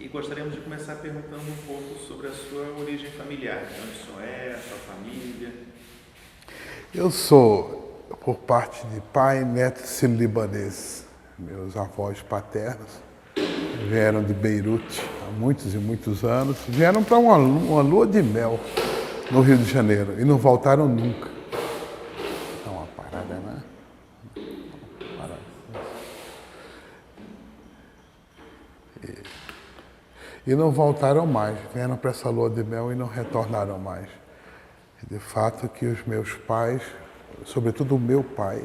E gostaríamos de começar perguntando um pouco sobre a sua origem familiar, de onde o senhor é, a sua família. Eu sou, por parte de pai, neto de sírio-libanês. Meus avós paternos vieram de Beirute há muitos e muitos anos. Vieram para uma lua de mel no Rio de Janeiro e não voltaram nunca. É uma parada, né? Uma parada. E não voltaram mais. Vieram para essa lua de mel e não retornaram mais. De fato que os meus pais, sobretudo o meu pai,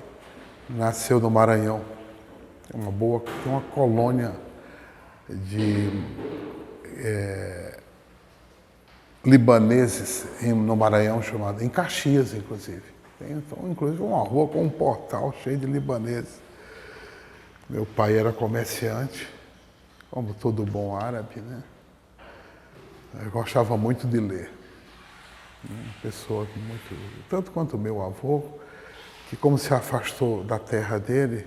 nasceu no Maranhão. Tem uma colônia de libaneses no Maranhão, chamada, em Caxias, inclusive. Tem, então, inclusive, uma rua com um portal cheio de libaneses. Meu pai era comerciante, como todo bom árabe, né? Eu gostava muito de ler. Uma pessoa muito... Tanto quanto o meu avô, que como se afastou da terra dele,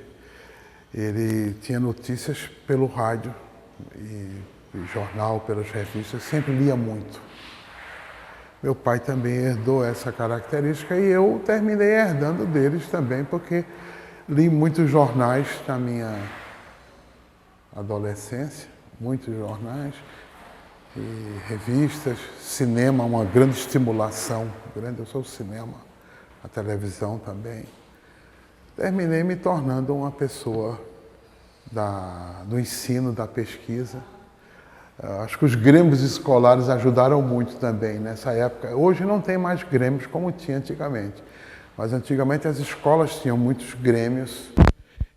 ele tinha notícias pelo rádio e jornal, pelas revistas, sempre lia muito. Meu pai também herdou essa característica e eu terminei herdando deles também, porque li muitos jornais na minha adolescência, muitos jornais e revistas, cinema, uma grande estimulação, eu sou cinema, a televisão também. Terminei me tornando uma pessoa do ensino, da pesquisa. Acho que os grêmios escolares ajudaram muito também nessa época. Hoje não tem mais grêmios como tinha antigamente, mas antigamente as escolas tinham muitos grêmios.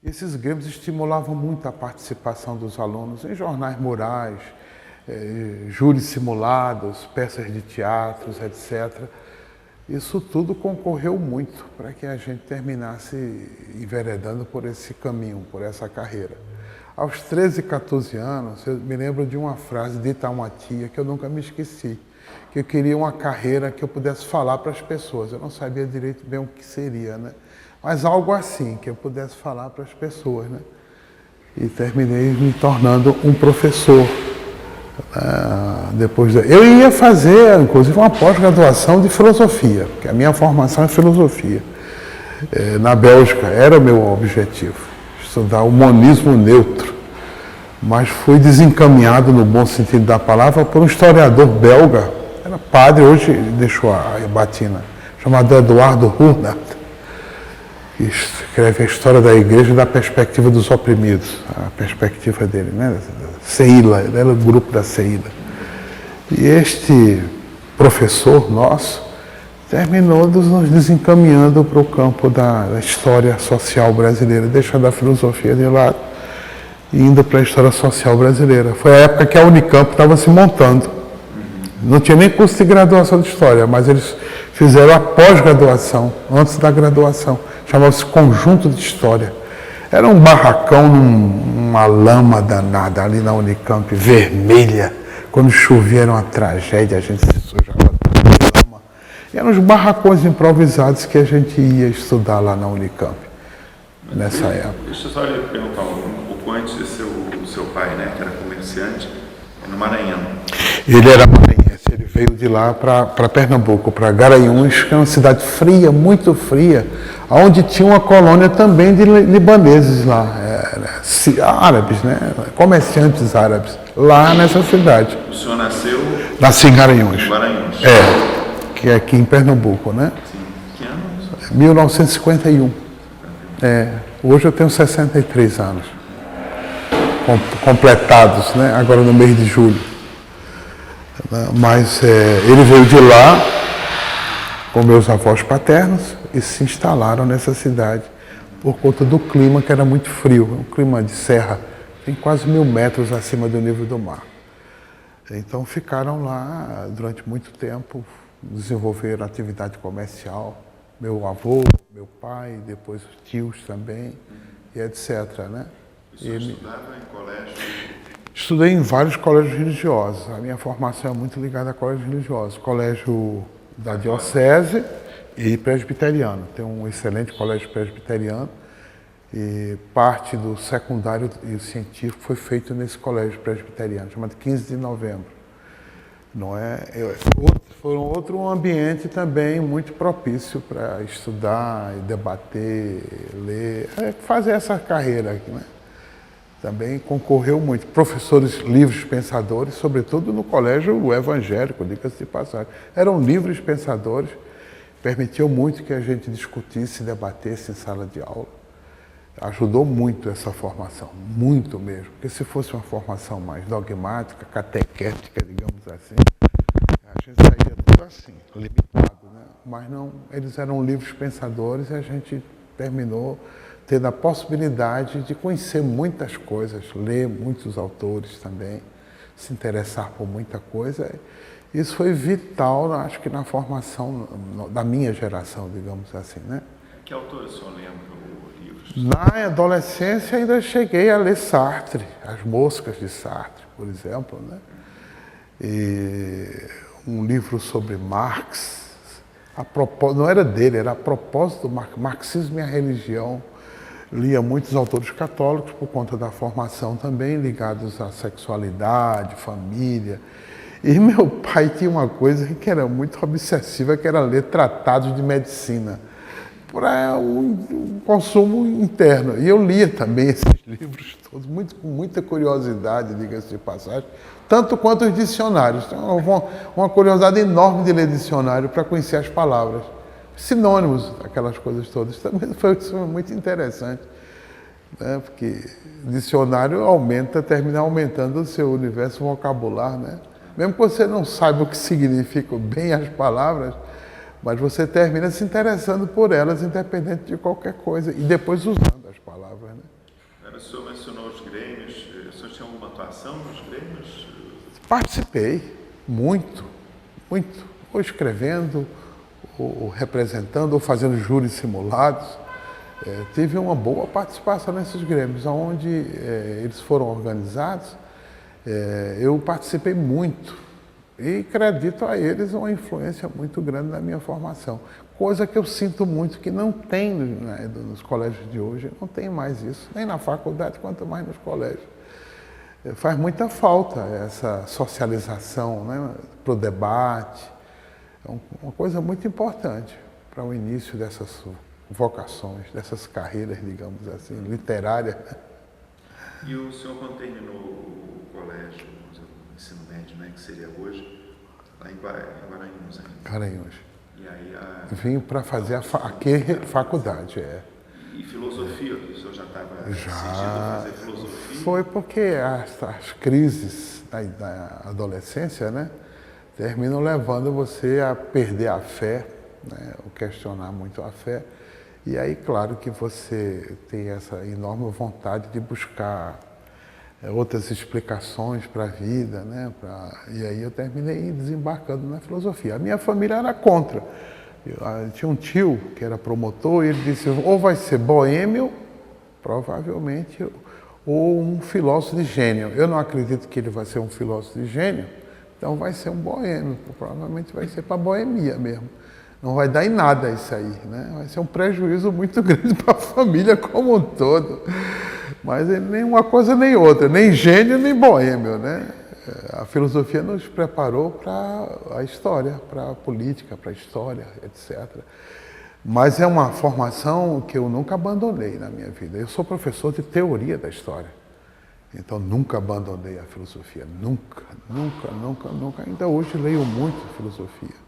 Esses grêmios estimulavam muito a participação dos alunos em jornais murais, júris simulados, peças de teatros, etc. Isso tudo concorreu muito para que a gente terminasse enveredando por esse caminho, por essa carreira. Aos 13, 14 anos, eu me lembro de uma frase dita a uma tia que eu nunca me esqueci, que eu queria uma carreira que eu pudesse falar para as pessoas. Eu não sabia direito bem o que seria, né? Mas algo assim, que eu pudesse falar para as pessoas, né? E terminei me tornando um professor. Eu ia fazer, inclusive, uma pós-graduação de filosofia, porque a minha formação é filosofia. Na Bélgica, era o meu objetivo, estudar o monismo neutro. Mas fui desencaminhado, no bom sentido da palavra, por um historiador belga, era padre, hoje deixou a batina, chamado Eduardo Hurnert, que escreve a história da igreja da perspectiva dos oprimidos, a perspectiva dele, né? Seila, ele era do grupo da Seila. E este professor nosso terminou nos desencaminhando para o campo da história social brasileira, deixando a filosofia de lado e indo para a história social brasileira. Foi a época que a Unicamp estava se montando. Não tinha nem curso de graduação de história, mas eles fizeram a pós-graduação, antes da graduação. Chamava-se Conjunto de História. Era um barracão numa lama danada ali na Unicamp, vermelha. Quando chovia era uma tragédia, a gente se sujava de lama. E eram os barracões improvisados que a gente ia estudar lá na Unicamp, nessa época. Deixa eu só lhe perguntar um pouco antes, o seu pai, né, que era comerciante, no Maranhão. Ele era maranhense, ele veio de lá para Pernambuco, para Garanhuns, que é uma cidade fria, muito fria, onde tinha uma colônia também de libaneses lá, árabes, né? Comerciantes árabes, lá nessa cidade. O senhor nasceu? Nasci em Garanhuns. Garanhuns. Que é aqui em Pernambuco, né? Sim. Que ano? 1951. Hoje eu tenho 63 anos. Completados, né? Agora no mês de julho. Mas ele veio de lá com meus avós paternos e se instalaram nessa cidade por conta do clima, que era muito frio, um clima de serra, tem quase 1000 metros acima do nível do mar. Então ficaram lá durante muito tempo, desenvolveram atividade comercial, meu avô, meu pai, depois os tios também, e etc. Né? O senhor estudava em colégio? Estudei em vários colégios religiosos. A minha formação é muito ligada a colégios religiosos. Colégio da Diocese e presbiteriano. Tem um excelente colégio presbiteriano E parte do secundário e o científico foi feito nesse colégio presbiteriano, chamado 15 de Novembro. Não é? Foi outro ambiente também muito propício para estudar, e debater, ler, fazer essa carreira aqui, né? Também concorreu muito. Professores livres pensadores, sobretudo no colégio evangélico, diga-se de passagem. Eram livres pensadores, permitiam muito que a gente discutisse, debatesse em sala de aula. Ajudou muito essa formação, muito mesmo. Porque se fosse uma formação mais dogmática, catequética, digamos assim, a gente saía tudo assim, limitado, né? Mas não, eles eram livres pensadores e a gente terminou tendo a possibilidade de conhecer muitas coisas, ler muitos autores também, se interessar por muita coisa. Isso foi vital, acho que na formação da minha geração, digamos assim, né? Que autores o senhor lembra, livros? Na adolescência ainda cheguei a ler Sartre, As Moscas de Sartre, por exemplo, né? E um livro sobre Marx, não era dele, era a propósito do marxismo e a religião. Lia muitos autores católicos por conta da formação também, ligados à sexualidade, família. E meu pai tinha uma coisa que era muito obsessiva, que era ler tratados de medicina, para um consumo interno. E eu lia também esses livros todos, com muita curiosidade, diga-se de passagem, tanto quanto os dicionários. Então, uma curiosidade enorme de ler dicionário para conhecer as palavras. Sinônimos, aquelas coisas todas. Também foi muito interessante, né? Porque o dicionário termina aumentando o seu universo vocabular, né? Mesmo que você não saiba o que significam bem as palavras, mas você termina se interessando por elas, independente de qualquer coisa, e depois usando as palavras, né? O senhor mencionou os grêmios, o senhor tinha alguma atuação nos grêmios? Participei, muito, ou escrevendo, ou representando, ou fazendo júris simulados. Tive uma boa participação nesses grêmios, onde eles foram organizados. Eu participei muito e acredito a eles uma influência muito grande na minha formação. Coisa que eu sinto muito que não tem, né, nos colégios de hoje, não tem mais isso, nem na faculdade, quanto mais nos colégios. Faz muita falta essa socialização, né, para o debate. É uma coisa muito importante para o início dessas vocações, dessas carreiras, digamos assim, literárias. E o senhor, quando terminou o colégio, o ensino médio, né, que seria hoje, lá em Garanhuns ainda? Garanhuns. E aí Vim para fazer a faculdade, E filosofia, o senhor já estava decidido Já. a fazer filosofia? Foi porque as crises da adolescência, né, terminam levando você a perder a fé, né, ou questionar muito a fé. E aí, claro que você tem essa enorme vontade de buscar outras explicações para a vida, né? E aí eu terminei desembarcando na filosofia. A minha família era contra. Tinha um tio que era promotor e ele disse, ou vai ser boêmio, provavelmente, ou um filósofo de gênio. Eu não acredito que ele vai ser um filósofo de gênio, então vai ser um boêmio, provavelmente vai ser para boemia mesmo. Não vai dar em nada isso aí, né? Vai ser um prejuízo muito grande para a família como um todo. Mas nem uma coisa nem outra, nem gênio nem boêmio, né? A filosofia nos preparou para a história, para a política, para a história, etc. Mas é uma formação que eu nunca abandonei na minha vida. Eu sou professor de teoria da história. Então nunca abandonei a filosofia, nunca. Ainda hoje leio muito filosofia.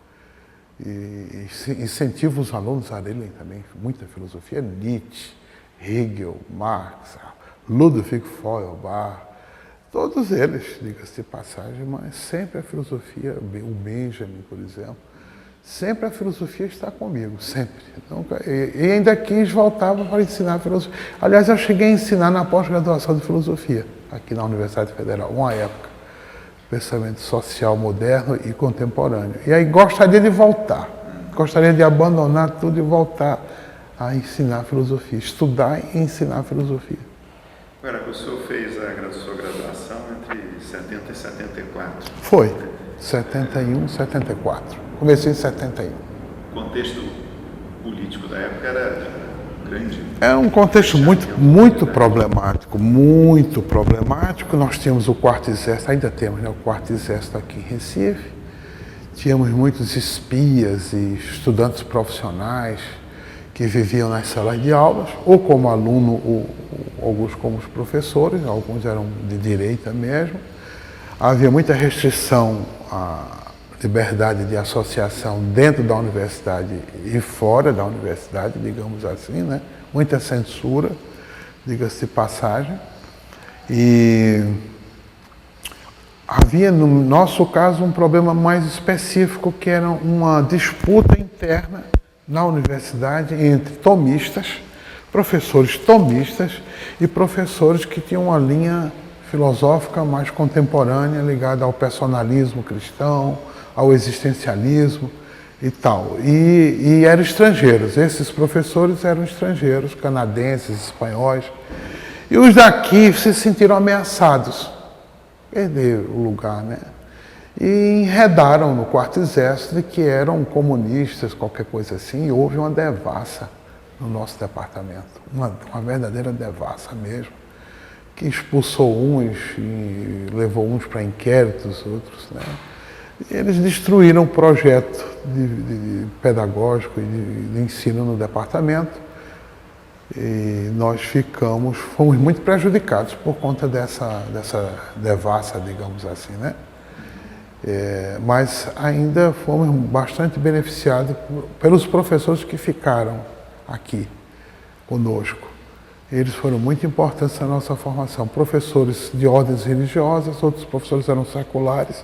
E incentivo os alunos a lerem também muita filosofia, Nietzsche, Hegel, Marx, Ludwig Feuerbach, todos eles, diga-se de passagem, mas sempre a filosofia, o Benjamin, por exemplo, sempre a filosofia está comigo, sempre. E ainda quis voltar para ensinar filosofia. Aliás, eu cheguei a ensinar na pós-graduação de filosofia, aqui na Universidade Federal, uma época. Pensamento social moderno e contemporâneo. E aí gostaria de voltar, gostaria de abandonar tudo e voltar a ensinar filosofia, estudar e ensinar filosofia. Agora, o senhor fez a sua graduação entre 70 e 74? Foi, 71, 74. Comecei em 71. O contexto político da época era grande. É um contexto muito problemático, muito problemático. Nós tínhamos o quarto exército, ainda temos, né, o quarto exército aqui em Recife. Tínhamos muitos espias e estudantes profissionais que viviam nas salas de aulas, ou como aluno, ou alguns como os professores, alguns eram de direita mesmo. Havia muita restrição à liberdade de associação dentro da universidade e fora da universidade, digamos assim, né? Muita censura, diga-se de passagem. E havia, no nosso caso, um problema mais específico, que era uma disputa interna na universidade entre tomistas, professores tomistas e professores que tinham uma linha filosófica mais contemporânea ligada ao personalismo cristão, ao existencialismo e tal. E eram estrangeiros, esses professores eram estrangeiros, canadenses, espanhóis. E os daqui se sentiram ameaçados, perderam o lugar, né? E enredaram no quarto exército de que eram comunistas, qualquer coisa assim, e houve uma devassa no nosso departamento, uma verdadeira devassa mesmo, que expulsou uns e levou uns para inquéritos, outros, né? E eles destruíram o projeto de pedagógico e de ensino no departamento, e nós fomos muito prejudicados por conta dessa devassa, digamos assim, né? Mas ainda fomos bastante beneficiados pelos professores que ficaram aqui conosco. Eles foram muito importantes na nossa formação. Professores de ordens religiosas, outros professores eram seculares,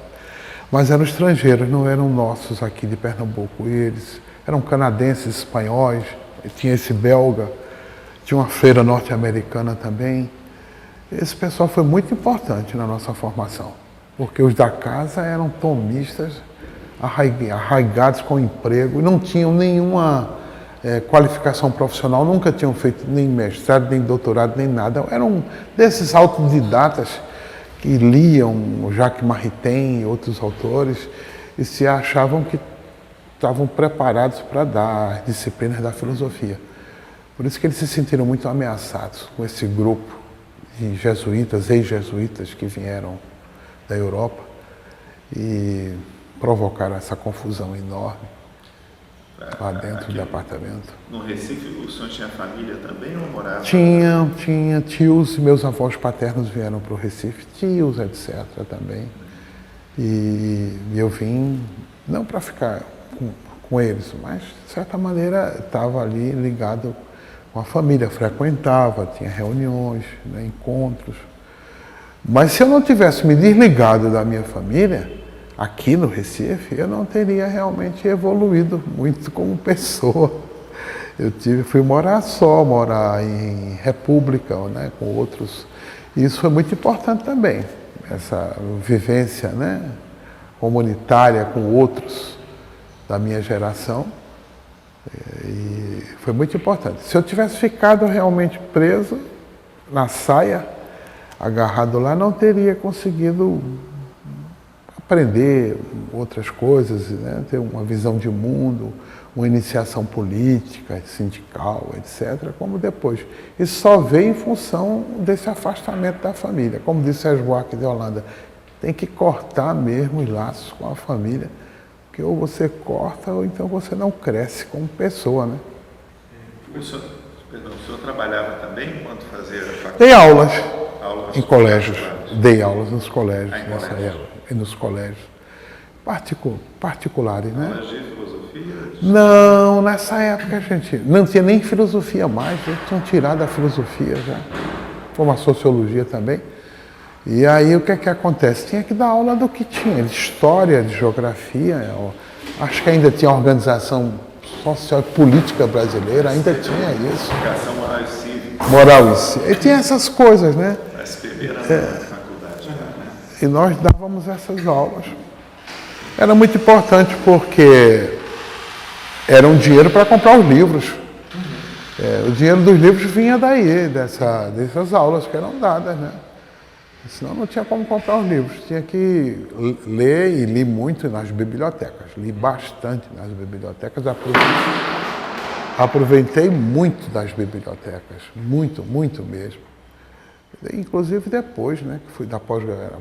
mas eram estrangeiros, não eram nossos aqui de Pernambuco. E eles eram canadenses, espanhóis, tinha esse belga, tinha uma freira norte-americana também. Esse pessoal foi muito importante na nossa formação, porque os da casa eram tomistas, arraigados com emprego, e não tinham nenhuma qualificação profissional, nunca tinham feito nem mestrado, nem doutorado, nem nada. Eram desses autodidatas que liam o Jacques Maritain e outros autores e se achavam que estavam preparados para dar as disciplinas da filosofia. Por isso que eles se sentiram muito ameaçados com esse grupo de jesuítas, ex-jesuítas que vieram da Europa e provocaram essa confusão enorme lá dentro do departamento. No Recife, o senhor tinha família também ou morava? Tinha tios, meus avós paternos vieram para o Recife, tios, etc. também. E eu vim, não para ficar com eles, mas de certa maneira estava ali ligado com a família, frequentava, tinha reuniões, né, encontros. Mas se eu não tivesse me desligado da minha família, aqui no Recife, eu não teria realmente evoluído muito como pessoa. Fui morar em república, né, com outros. E isso foi muito importante também, essa vivência, né, comunitária com outros da minha geração. E foi muito importante. Se eu tivesse ficado realmente preso na saia, agarrado lá, não teria conseguido aprender outras coisas, né? Ter uma visão de mundo, uma iniciação política, sindical, etc., como depois. Isso só veio em função desse afastamento da família. Como disse Sérgio Buarque de Holanda, tem que cortar mesmo os laços com a família, porque ou você corta ou então você não cresce como pessoa, né? O senhor trabalhava também enquanto fazia a faculdade? Dei aulas em colégios, dei aulas nos colégios, nessa época. E nos colégios particulares, né? Aulas de filosofia? Não, nessa época a gente não tinha nem filosofia mais, já tinham tirado a filosofia já, como a sociologia também. E aí o que é que acontece? Tinha que dar aula do que tinha, de história, de geografia, acho que ainda tinha organização social e política brasileira, ainda tinha isso. Educação moral e cívica. Moral e cívica. E tinha essas coisas, né? A SPB era na faculdade, né? E nós dávamos essas aulas. Era muito importante porque era um dinheiro para comprar os livros. O dinheiro dos livros vinha daí, dessas aulas que eram dadas, né? Senão não tinha como comprar os livros. Tinha que ler, e li muito nas bibliotecas. Li bastante nas bibliotecas. Aproveitei muito das bibliotecas, muito, muito mesmo. Inclusive depois, né, que fui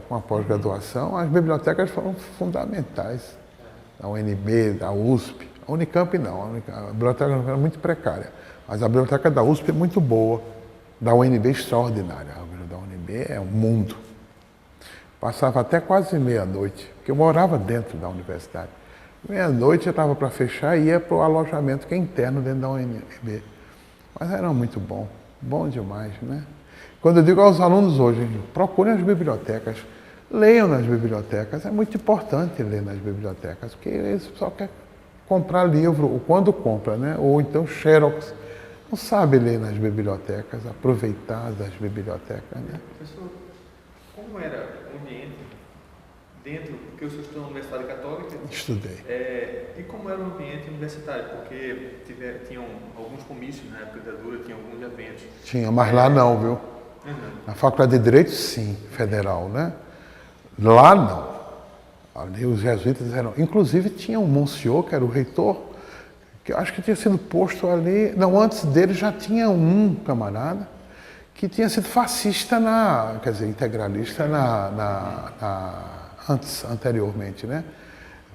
com a pós-graduação, as bibliotecas foram fundamentais. Da UNB, da USP. A Unicamp não, a biblioteca era muito precária. Mas a biblioteca da USP é muito boa. Da UNB extraordinária. A biblioteca da UNB é um mundo. Passava até quase meia-noite, porque eu morava dentro da universidade. Meia-noite eu estava para fechar e ia para o alojamento que é interno dentro da UNB. Mas era muito bom, bom demais, né? Quando eu digo aos alunos hoje, procurem as bibliotecas, leiam nas bibliotecas, é muito importante ler nas bibliotecas, porque eles só querem comprar livro, ou quando compra, né? Ou então xerox, não sabe ler nas bibliotecas, aproveitar das bibliotecas, né? Professor, como era o ambiente dentro, porque o senhor estudou na Universidade Católica? Estudei. E como era o ambiente universitário? Porque tinham alguns comícios na época da ditadura, tinham alguns eventos. Tinha, mas lá não, viu? Na Faculdade de Direito, sim, federal, né? Lá não. Ali os jesuítas eram... Inclusive tinha um Monsignor, que era o reitor, que eu acho que tinha sido posto ali... Não, antes dele já tinha um camarada que tinha sido fascista quer dizer, integralista anteriormente, né?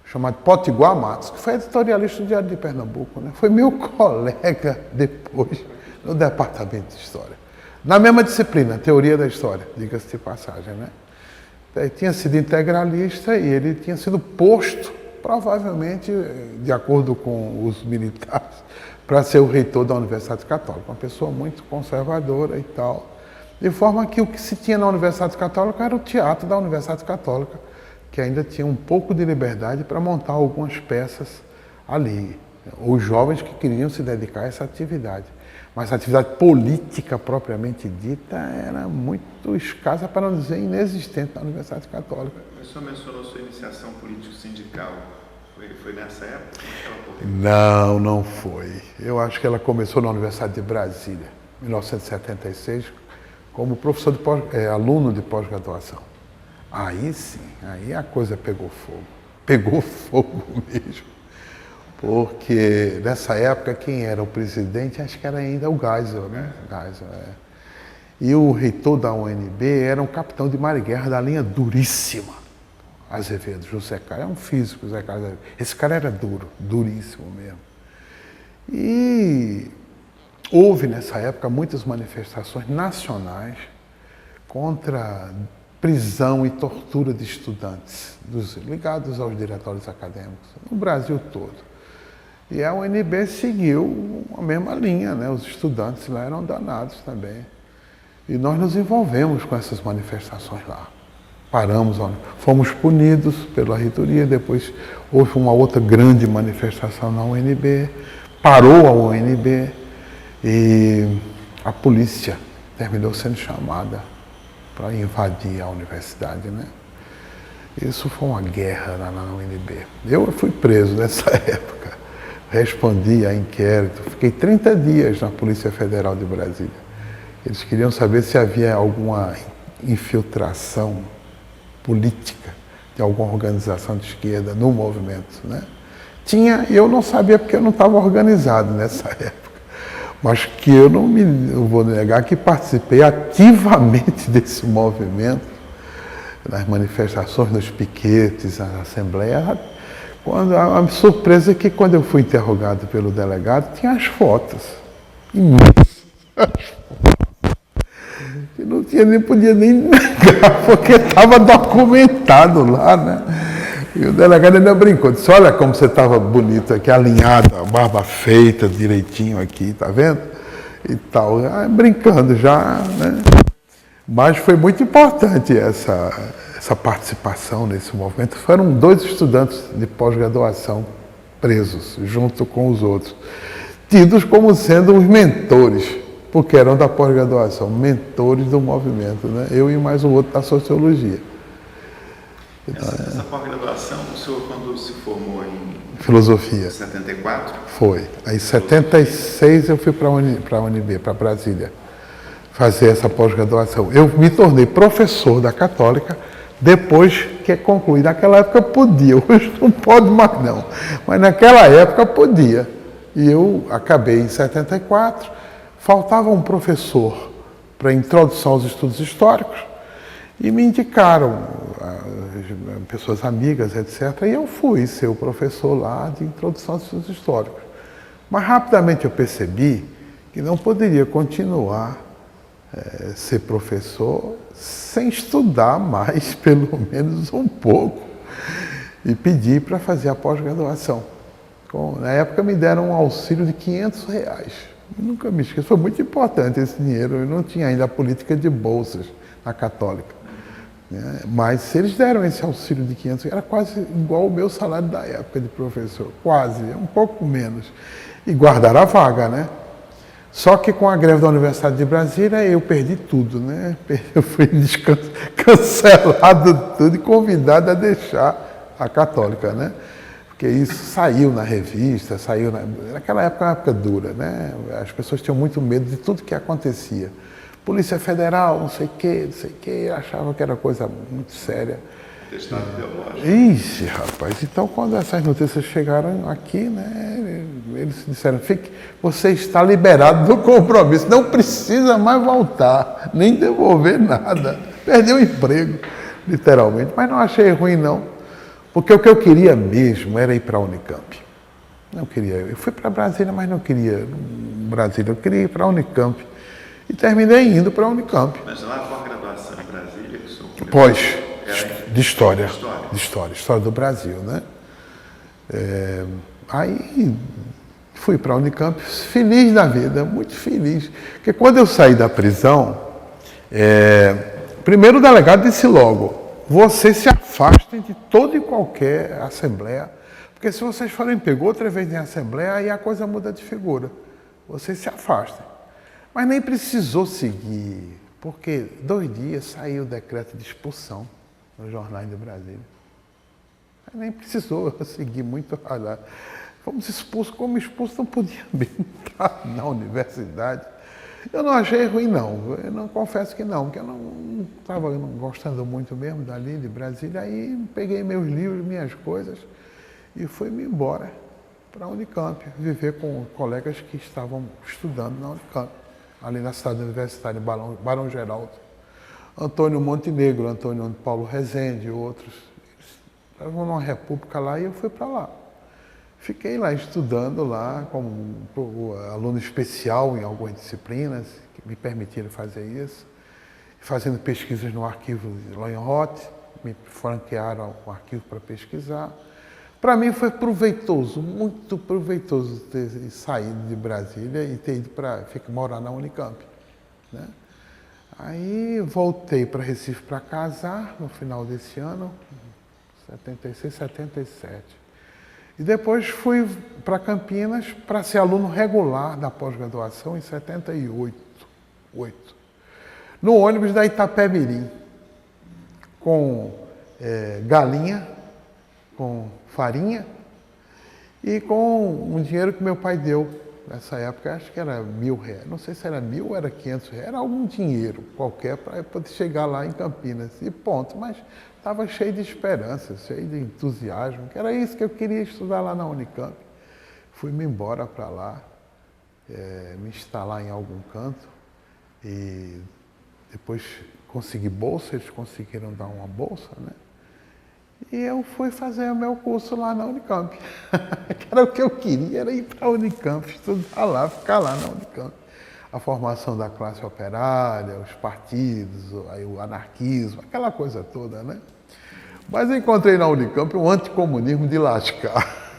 Chamado Potiguar Matos, que foi editorialista do Diário de Pernambuco, né? Foi meu colega depois no departamento de História. Na mesma disciplina, Teoria da História, diga-se de passagem, né? Ele tinha sido integralista e ele tinha sido posto, provavelmente, de acordo com os militares, para ser o reitor da Universidade Católica. Uma pessoa muito conservadora e tal. De forma que o que se tinha na Universidade Católica era o teatro da Universidade Católica, que ainda tinha um pouco de liberdade para montar algumas peças ali. Os jovens que queriam se dedicar a essa atividade. Mas a atividade política propriamente dita era muito escassa, para não dizer inexistente, na Universidade Católica. O senhor mencionou sua iniciação político-sindical. Foi nessa época? Não foi. Eu acho que ela começou na Universidade de Brasília, em 1976, como professor aluno de pós-graduação. Aí sim, aí a coisa pegou fogo. Pegou fogo mesmo. Porque nessa época quem era o presidente, acho que era ainda o Geisel, né? Geisel, E o reitor da UNB era um capitão de mar e guerra da linha duríssima. Azevedo, José Carlos, é um físico, José Carlos Azevedo. Esse cara era duro, duríssimo mesmo. E houve nessa época muitas manifestações nacionais contra prisão e tortura de estudantes, ligados aos diretórios acadêmicos, no Brasil todo. E a UNB seguiu a mesma linha, né? Os estudantes lá eram danados também. E nós nos envolvemos com essas manifestações lá. Paramos, fomos punidos pela reitoria, depois houve uma outra grande manifestação na UNB, parou a UNB e a polícia terminou sendo chamada para invadir a universidade, né? Isso foi uma guerra lá na UNB. Eu fui preso nessa época. Respondi a inquérito, fiquei 30 dias na Polícia Federal de Brasília. Eles queriam saber se havia alguma infiltração política de alguma organização de esquerda no movimento, né? Tinha, eu não sabia porque eu não estava organizado nessa época, mas que eu não vou negar que participei ativamente desse movimento, nas manifestações, nos piquetes, na Assembleia. A surpresa é que quando eu fui interrogado pelo delegado, tinha as fotos. Imensas fotos. Que não podia nem negar, porque estava documentado lá, né? E o delegado ainda brincou, disse, olha como você estava bonito aqui, alinhado, a barba feita direitinho aqui, tá vendo? E tal, brincando já, né? Mas foi muito importante essa participação nesse movimento. Foram 2 estudantes de pós-graduação presos, junto com os outros, tidos como sendo os mentores, porque eram da pós-graduação, mentores do movimento, né? Eu e mais um outro da sociologia. Essa pós-graduação, o senhor quando se formou em Filosofia. 74? Foi. Aí em 76 eu fui para a UNB, para Brasília, fazer essa pós-graduação. Eu me tornei professor da Católica depois que concluí. Naquela época podia, hoje não pode mais não, mas naquela época podia. E eu acabei em 74, faltava um professor para introdução aos estudos históricos e me indicaram pessoas amigas, etc. E eu fui ser o professor lá de introdução aos estudos históricos. Mas rapidamente eu percebi que não poderia continuar ser professor sem estudar mais, pelo menos um pouco, e pedi para fazer a pós-graduação. Na época me deram um auxílio de R$500. Eu nunca me esqueço, foi muito importante esse dinheiro. Eu não tinha ainda a política de bolsas na Católica. Mas eles deram esse auxílio de R$500, era quase igual ao meu salário da época de professor, quase, um pouco menos. E guardaram a vaga, né? Só que com a greve da Universidade de Brasília eu perdi tudo, né? Eu fui cancelado tudo e convidado a deixar a Católica, né? Porque isso saiu na revista, naquela época, uma época dura, né? As pessoas tinham muito medo de tudo que acontecia. Polícia Federal, não sei o quê, achavam que era coisa muito séria. Testado ideológico. Ixi, rapaz, então quando essas notícias chegaram aqui, né, eles disseram, você está liberado do compromisso, não precisa mais voltar, nem devolver nada. Perdeu o emprego, literalmente, mas não achei ruim não, porque o que eu queria mesmo era ir para a Unicamp. Não queria, eu fui para Brasília, mas não queria Brasília, eu queria ir para a Unicamp. E terminei indo para a Unicamp. Mas lá com a graduação em Brasília, que sou de História do Brasil, né? Aí fui para a Unicamp, feliz da vida, muito feliz. Porque quando eu saí da prisão, primeiro o delegado disse logo, vocês se afastem de toda e qualquer assembleia, porque se vocês forem pegos outra vez em assembleia, aí a coisa muda de figura. Vocês se afastem. Mas nem precisou seguir, porque 2 dias saiu o decreto de expulsão nos jornais de Brasília. Nem precisou seguir muito. Fomos expulsos, como expulso não podia bem entrar na universidade. Eu não achei ruim, não. Eu não confesso que não, porque eu não estava gostando muito mesmo dali, de Brasília. Aí peguei meus livros, minhas coisas e fui-me embora para a Unicamp, viver com colegas que estavam estudando na Unicamp, ali na cidade universitária, Barão Geraldo. Antônio Montenegro, Antônio Paulo Rezende e outros. Estavam numa república lá e eu fui para lá. Fiquei lá estudando lá como aluno especial em algumas disciplinas que me permitiram fazer isso, fazendo pesquisas no arquivo de Loyenroth, me franquearam um arquivo para pesquisar. Para mim foi proveitoso, muito proveitoso ter saído de Brasília e ter ido para morar na Unicamp, né? Aí voltei para Recife para casar no final desse ano, 76, 77. E depois fui para Campinas para ser aluno regular da pós-graduação em 78. No ônibus da Itapemirim, com galinha, com farinha e com um dinheiro que meu pai deu. Nessa época, acho que era R$1.000. Não sei se era 1.000 ou era R$500. Era algum dinheiro qualquer para poder chegar lá em Campinas. E ponto. Mas estava cheio de esperança, cheio de entusiasmo, que era isso que eu queria estudar lá na Unicamp. Fui-me embora para lá, me instalar em algum canto e depois consegui bolsa, eles conseguiram dar uma bolsa, né? E eu fui fazer o meu curso lá na Unicamp. Que era o que eu queria, era ir para a Unicamp, estudar lá, ficar lá na Unicamp. A formação da classe operária, os partidos, aí o anarquismo, aquela coisa toda, né? Mas eu encontrei na Unicamp um anticomunismo de lascar.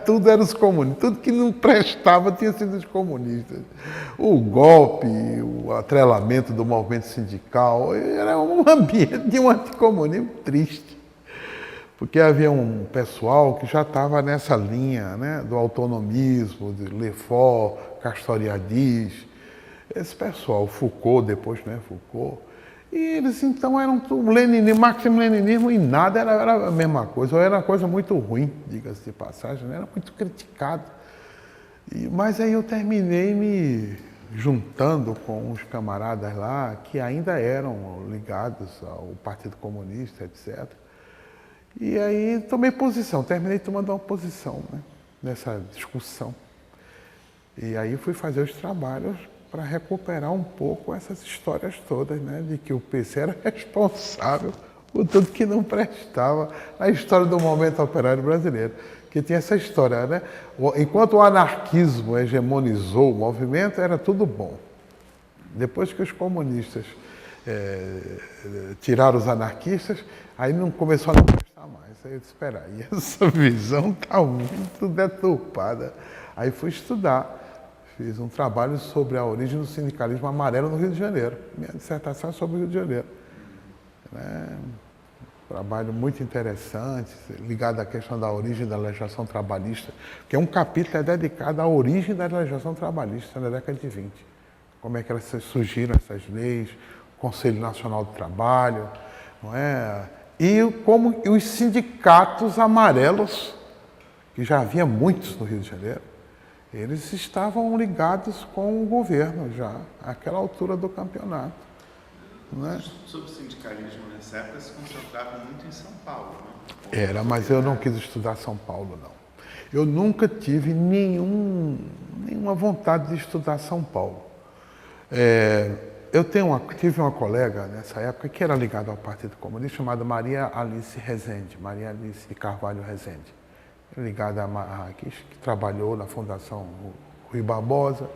Tudo era os comunistas, tudo que não prestava tinha sido os comunistas. O golpe, o atrelamento do movimento sindical, era um ambiente de um anticomunismo triste. Porque havia um pessoal que já estava nessa linha, né, do autonomismo, de Lefort, Castoriadis, esse pessoal, Foucault depois, né, Foucault, e eles então eram tudo leninismo, marxismo-leninismo e nada era a mesma coisa, ou era uma coisa muito ruim, diga-se de passagem, né, era muito criticado. Mas aí eu terminei me juntando com uns camaradas lá que ainda eram ligados ao Partido Comunista, etc. E aí tomei posição, terminei tomando uma posição, né, nessa discussão. E aí fui fazer os trabalhos para recuperar um pouco essas histórias todas, né, de que o PC era responsável por tudo que não prestava na história do movimento operário brasileiro. Que tinha essa história, né? Enquanto o anarquismo hegemonizou o movimento, era tudo bom. Depois que os comunistas tiraram os anarquistas, aí não começou a não prestar mais. Aí eu disse, espera aí, essa visão está muito deturpada. Aí fui estudar, fiz um trabalho sobre a origem do sindicalismo amarelo no Rio de Janeiro. Minha dissertação é sobre o Rio de Janeiro. Trabalho muito interessante, ligado à questão da origem da legislação trabalhista, que é um capítulo dedicado à origem da legislação trabalhista na década de 20. Como é que elas surgiram, essas leis, o Conselho Nacional do Trabalho, não é? E como os sindicatos amarelos, que já havia muitos no Rio de Janeiro, eles estavam ligados com o governo já, àquela altura do campeonato. Né? Sobre o sindicalismo nessa época se concentrava muito em São Paulo, né? Era, mas eu não quis estudar São Paulo, não. Eu nunca tive nenhuma vontade de estudar São Paulo. Eu tive uma colega nessa época que era ligada ao Partido Comunista, chamada Maria Alice Rezende, Maria Alice de Carvalho Rezende, ligada que trabalhou na Fundação Rui Barbosa.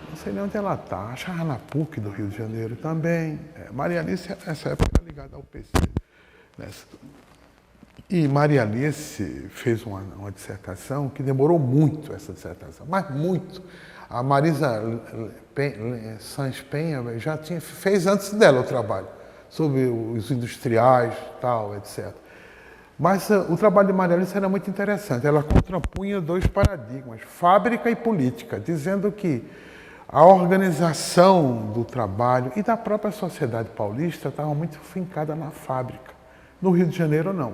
Não sei nem onde ela está, achava na PUC do Rio de Janeiro também. Maria Alice, nessa época, era ligada ao PC. E Maria Alice fez uma dissertação que demorou muito, essa dissertação, mas muito. A Marisa Sanz Penha já fez antes dela o trabalho, sobre os industriais, tal, etc. Mas o trabalho de Maria Alice era muito interessante. Ela contrapunha dois paradigmas, fábrica e política, dizendo que a organização do trabalho e da própria sociedade paulista estava muito fincada na fábrica. No Rio de Janeiro, não.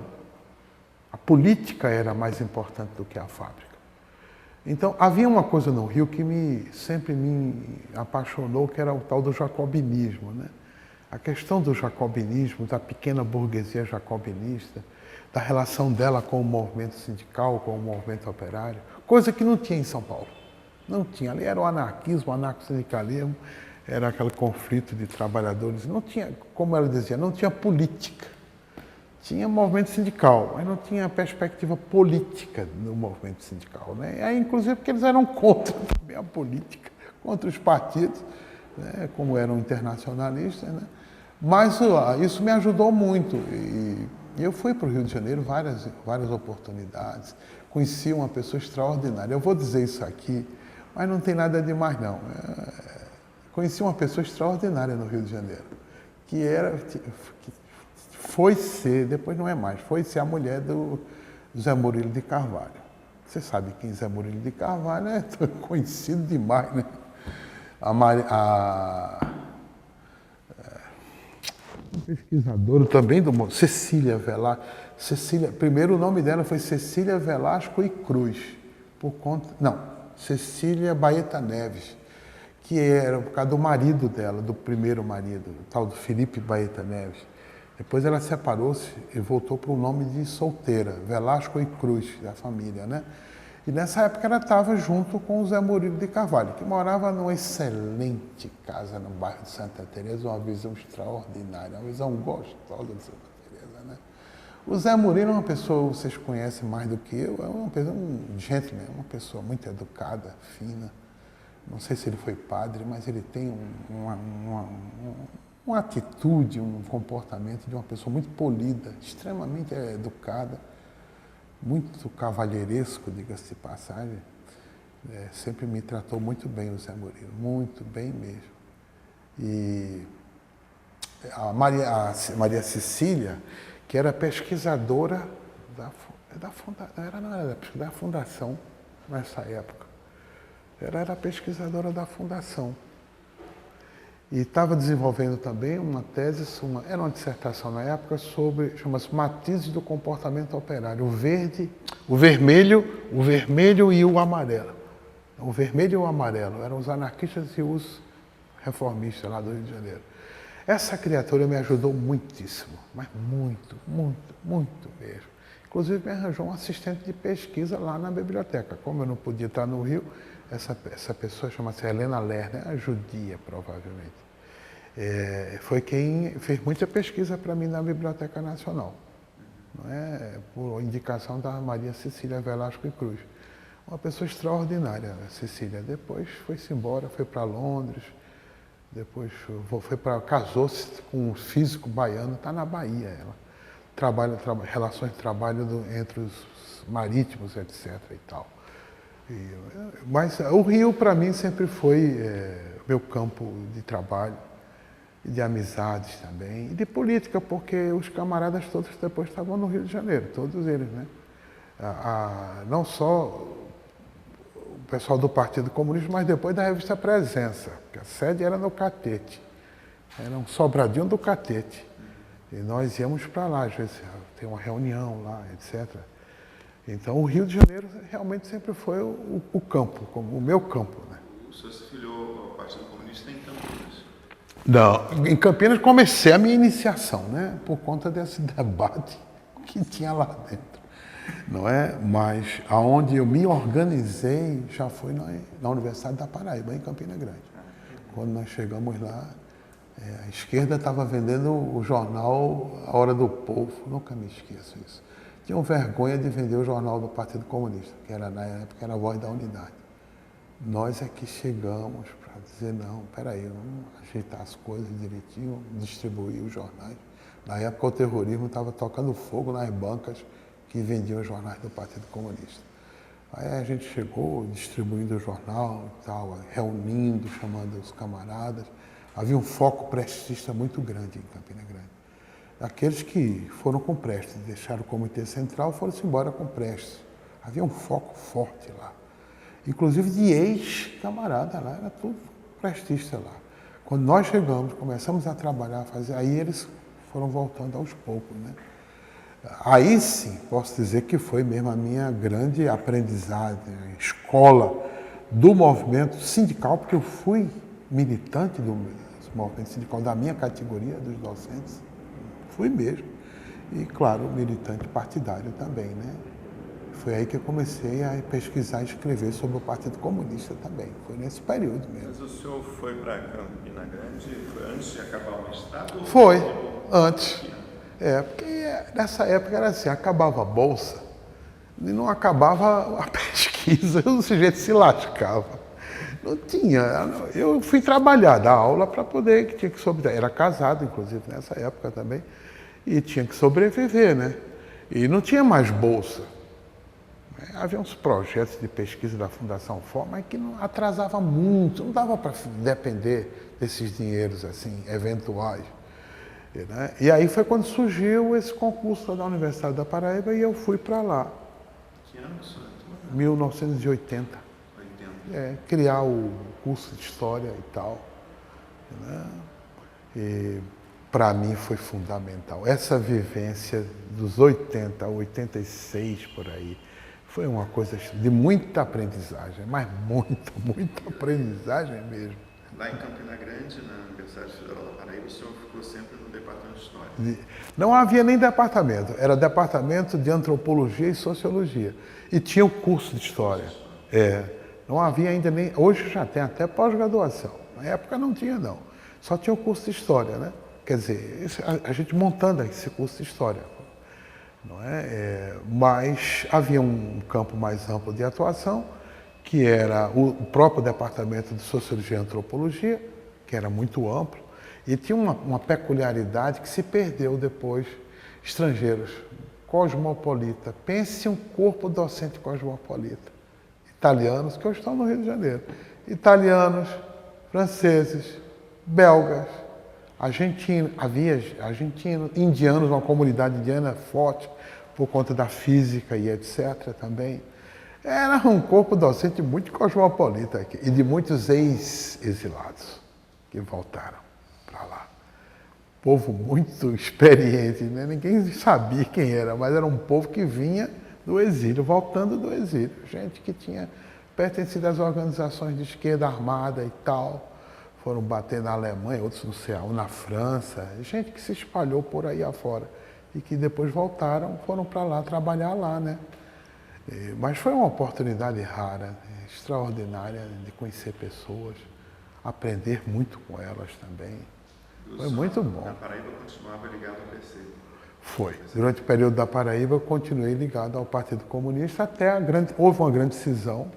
A política era mais importante do que a fábrica. Então, havia uma coisa no Rio que sempre me apaixonou, que era o tal do jacobinismo, né? A questão do jacobinismo, da pequena burguesia jacobinista, da relação dela com o movimento sindical, com o movimento operário, coisa que não tinha em São Paulo. Não tinha. Ali era o anarquismo, o anarcossindicalismo, era aquele conflito de trabalhadores. Não tinha, como ela dizia, não tinha política. Tinha movimento sindical, mas não tinha perspectiva política no movimento sindical, né? E aí, inclusive, porque eles eram contra também a política, contra os partidos, né? Como eram internacionalistas, né? Mas isso me ajudou muito. E eu fui para o Rio de Janeiro várias oportunidades, conheci uma pessoa extraordinária. Eu vou dizer isso aqui, mas não tem nada demais, não. Conheci uma pessoa extraordinária no Rio de Janeiro, que foi ser, depois não é mais, foi ser a mulher do Zé Murilo de Carvalho. Você sabe quem é Zé Murilo de Carvalho, é conhecido demais, né? Pesquisadora também do Cecília Velasco. Primeiro o nome dela foi Cecília Velasco e Cruz, Cecília Baeta Neves, que era por causa do marido dela, do primeiro marido, o tal do Felipe Baeta Neves. Depois ela separou-se e voltou para o nome de solteira, Velasco e Cruz, da família, né? E nessa época ela estava junto com o Zé Murilo de Carvalho, que morava numa excelente casa no bairro de Santa Teresa, uma visão extraordinária, uma visão gostosa de Santa Teresa, né? O Zé Murilo é uma pessoa, vocês conhecem mais do que eu, é uma pessoa, uma pessoa muito educada, fina. Não sei se ele foi padre, mas ele tem uma atitude, um comportamento de uma pessoa muito polida, extremamente educada, muito cavalheiresco, diga-se de passagem. Sempre me tratou muito bem o Zé Murilo, muito bem mesmo. E a Maria Cecília, que era pesquisadora da Fundação nessa época. Ela era pesquisadora da Fundação. E estava desenvolvendo também uma tese, era uma dissertação na época sobre, chama-se Matizes do Comportamento Operário, o vermelho e o amarelo. O vermelho e o amarelo eram os anarquistas e os reformistas lá do Rio de Janeiro. Essa criatura me ajudou muitíssimo, mas muito, muito, muito mesmo. Inclusive me arranjou um assistente de pesquisa lá na biblioteca. Como eu não podia estar no Rio, essa pessoa chama-se Helena Lerner, a judia, provavelmente. Foi quem fez muita pesquisa para mim na Biblioteca Nacional, não é? Por indicação da Maria Cecília Velasco e Cruz. Uma pessoa extraordinária, a Cecília. Depois foi-se embora, foi para Londres, depois casou-se com um físico baiano, está na Bahia ela. Relações de trabalho entre os marítimos, etc. e tal. Mas o Rio, para mim, sempre foi meu campo de trabalho, de amizades também, e de política, porque os camaradas todos depois estavam no Rio de Janeiro, todos eles, né? Não só o pessoal do Partido Comunista, mas depois da revista Presença, que a sede era no Catete, era um sobradinho do Catete, e nós íamos para lá, às vezes tem uma reunião lá, etc. Então o Rio de Janeiro realmente sempre foi o campo, como o meu campo, né? O senhor se filiou ao Partido Comunista em Campinas? Não, em Campinas comecei a minha iniciação, né? Por conta desse debate que tinha lá dentro, não é? Mas aonde eu me organizei já foi na Universidade da Paraíba, em Campina Grande. Quando nós chegamos lá, a esquerda estava vendendo o jornal A Hora do Povo, nunca me esqueço isso. Tinham vergonha de vender o jornal do Partido Comunista, que era, na época era a Voz da Unidade. Nós é que chegamos para dizer, não, peraí, vamos ajeitar as coisas direitinho, distribuir os jornais. Na época o terrorismo estava tocando fogo nas bancas que vendiam os jornais do Partido Comunista. Aí a gente chegou distribuindo o jornal e tal, reunindo, chamando os camaradas. Havia um foco prestista muito grande em Campina Grande. Aqueles que foram com Prestes, deixaram o Comitê Central, foram-se embora com Prestes. Havia um foco forte lá. Inclusive de ex-camarada lá, era tudo prestista lá. Quando nós chegamos, começamos a trabalhar, aí eles foram voltando aos poucos, né? Aí sim, posso dizer que foi mesmo a minha grande aprendizagem, a escola do movimento sindical, porque eu fui militante do movimento sindical da minha categoria, dos docentes, fui mesmo. E, claro, militante partidário também, né? Foi aí que eu comecei a pesquisar e escrever sobre o Partido Comunista também. Foi nesse período mesmo. Mas o senhor foi para Campina Grande, foi antes de acabar o mestrado? Foi, antes. Porque nessa época era assim, acabava a bolsa e não acabava a pesquisa, o sujeito se lascava. Não tinha, eu fui trabalhar, dar aula para poder, que tinha que sobreviver. Era casado, inclusive, nessa época também, e tinha que sobreviver, né? E não tinha mais bolsa. Havia uns projetos de pesquisa da Fundação FOR, mas que não atrasava muito, não dava para depender desses dinheiros assim, eventuais. Né? E aí foi quando surgiu esse concurso da Universidade da Paraíba e eu fui para lá. Que ano, senhor? 1980. 80. Criar o curso de História e tal. Né? E para mim foi fundamental. Essa vivência dos 80 a 86 por aí, foi uma coisa de muita aprendizagem, mas muita aprendizagem mesmo. Lá em Campina Grande, na Universidade Federal da Paraíba, o senhor ficou sempre no departamento de História? Não havia nem departamento, era departamento de Antropologia e Sociologia. E tinha o curso de História. Não havia ainda nem... Hoje já tem até pós-graduação. Na época não tinha, não. Só tinha o curso de História, né? Quer dizer, a gente montando esse curso de História. Não é? Mas havia um campo mais amplo de atuação, que era o próprio departamento de Sociologia e Antropologia, que era muito amplo, e tinha uma peculiaridade que se perdeu depois, estrangeiros, cosmopolita. Pense um corpo docente cosmopolita. Italianos, que hoje estão no Rio de Janeiro. Italianos, franceses, belgas, argentinos, havia argentinos, indianos, uma comunidade indiana forte, por conta da física e etc. também. Era um corpo docente muito cosmopolita aqui, e de muitos ex-exilados que voltaram para lá. Povo muito experiente, né? Ninguém sabia quem era, mas era um povo que vinha do exílio, voltando do exílio. Gente que tinha pertencido às organizações de esquerda armada e tal. Foram bater na Alemanha, outros no céu, na França. Gente que se espalhou por aí afora. E que depois voltaram, foram para lá, trabalhar lá, né? Mas foi uma oportunidade rara, extraordinária de conhecer pessoas, aprender muito com elas também. Foi muito bom. Na Paraíba continuava ligado ao PC. Foi. Durante o período da Paraíba, eu continuei ligado ao Partido Comunista até houve uma grande cisão,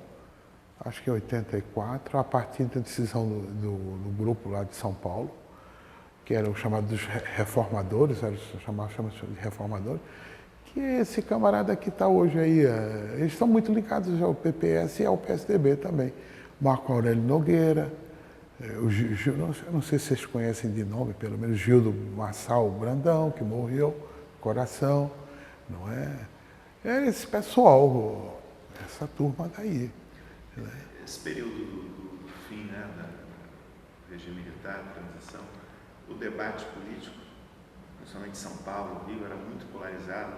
acho que em 84, a partir da decisão do grupo lá de São Paulo, que eram chamados dos reformadores, chamavam de reformadores, que esse camarada que está hoje aí, eles estão muito ligados ao PPS e ao PSDB também. Marco Aurélio Nogueira, o Gil, não sei se vocês conhecem de nome, pelo menos Gildo Marçal Brandão, que morreu, Coração, não é? É esse pessoal, essa turma daí. Né? Esse período do fim, né, do regime militar, da transição, o debate político, principalmente em São Paulo, Rio, era muito polarizado,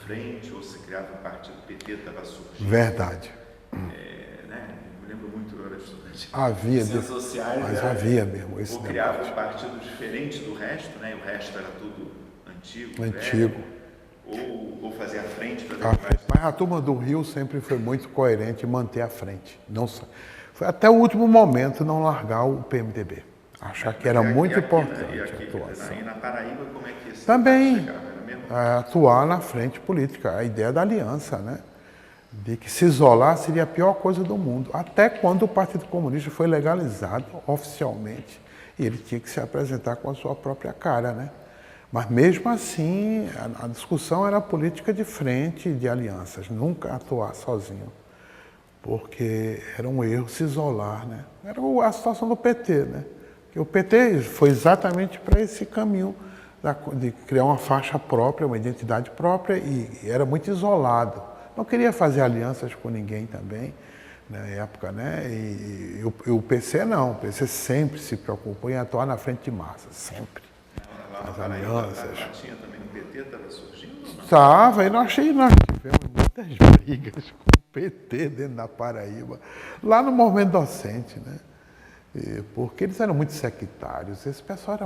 frente, ou se criava o partido, o PT estava surgindo. Verdade. Né? Me lembro muito, eu era estudante havia, de ciências sociais. Mas havia mesmo esse ou debate. criava um partido diferente do resto, né? O resto era tudo antigo. Antigo. Velho, ou fazia frente para Mas a turma do Rio sempre foi muito coerente em manter a frente. Não, foi até o último momento não largar o PMDB. Achar que era muito importante a atuação. E na Paraíba, como é que isso também chegava? Era mesmo? Atuar na frente política, a ideia da aliança, né? De que se isolar seria a pior coisa do mundo. Até quando o Partido Comunista foi legalizado oficialmente, e ele tinha que se apresentar com a sua própria cara, né? Mas mesmo assim, a discussão era política de frente, de alianças, nunca atuar sozinho. Porque era um erro se isolar, né? Era a situação do PT, né? Que o PT foi exatamente para esse caminho de criar uma faixa própria, uma identidade própria, e era muito isolado. Não queria fazer alianças com ninguém também, na época, né? E o PC não, o PC sempre se preocupou em atuar na frente de massa, sempre. As alianças. Lá tinha também o PT, estava surgindo ou não? Estava, e nós tivemos muitas brigas com o PT dentro da Paraíba, lá no movimento docente, né? Porque eles eram muito sectários, esse pessoal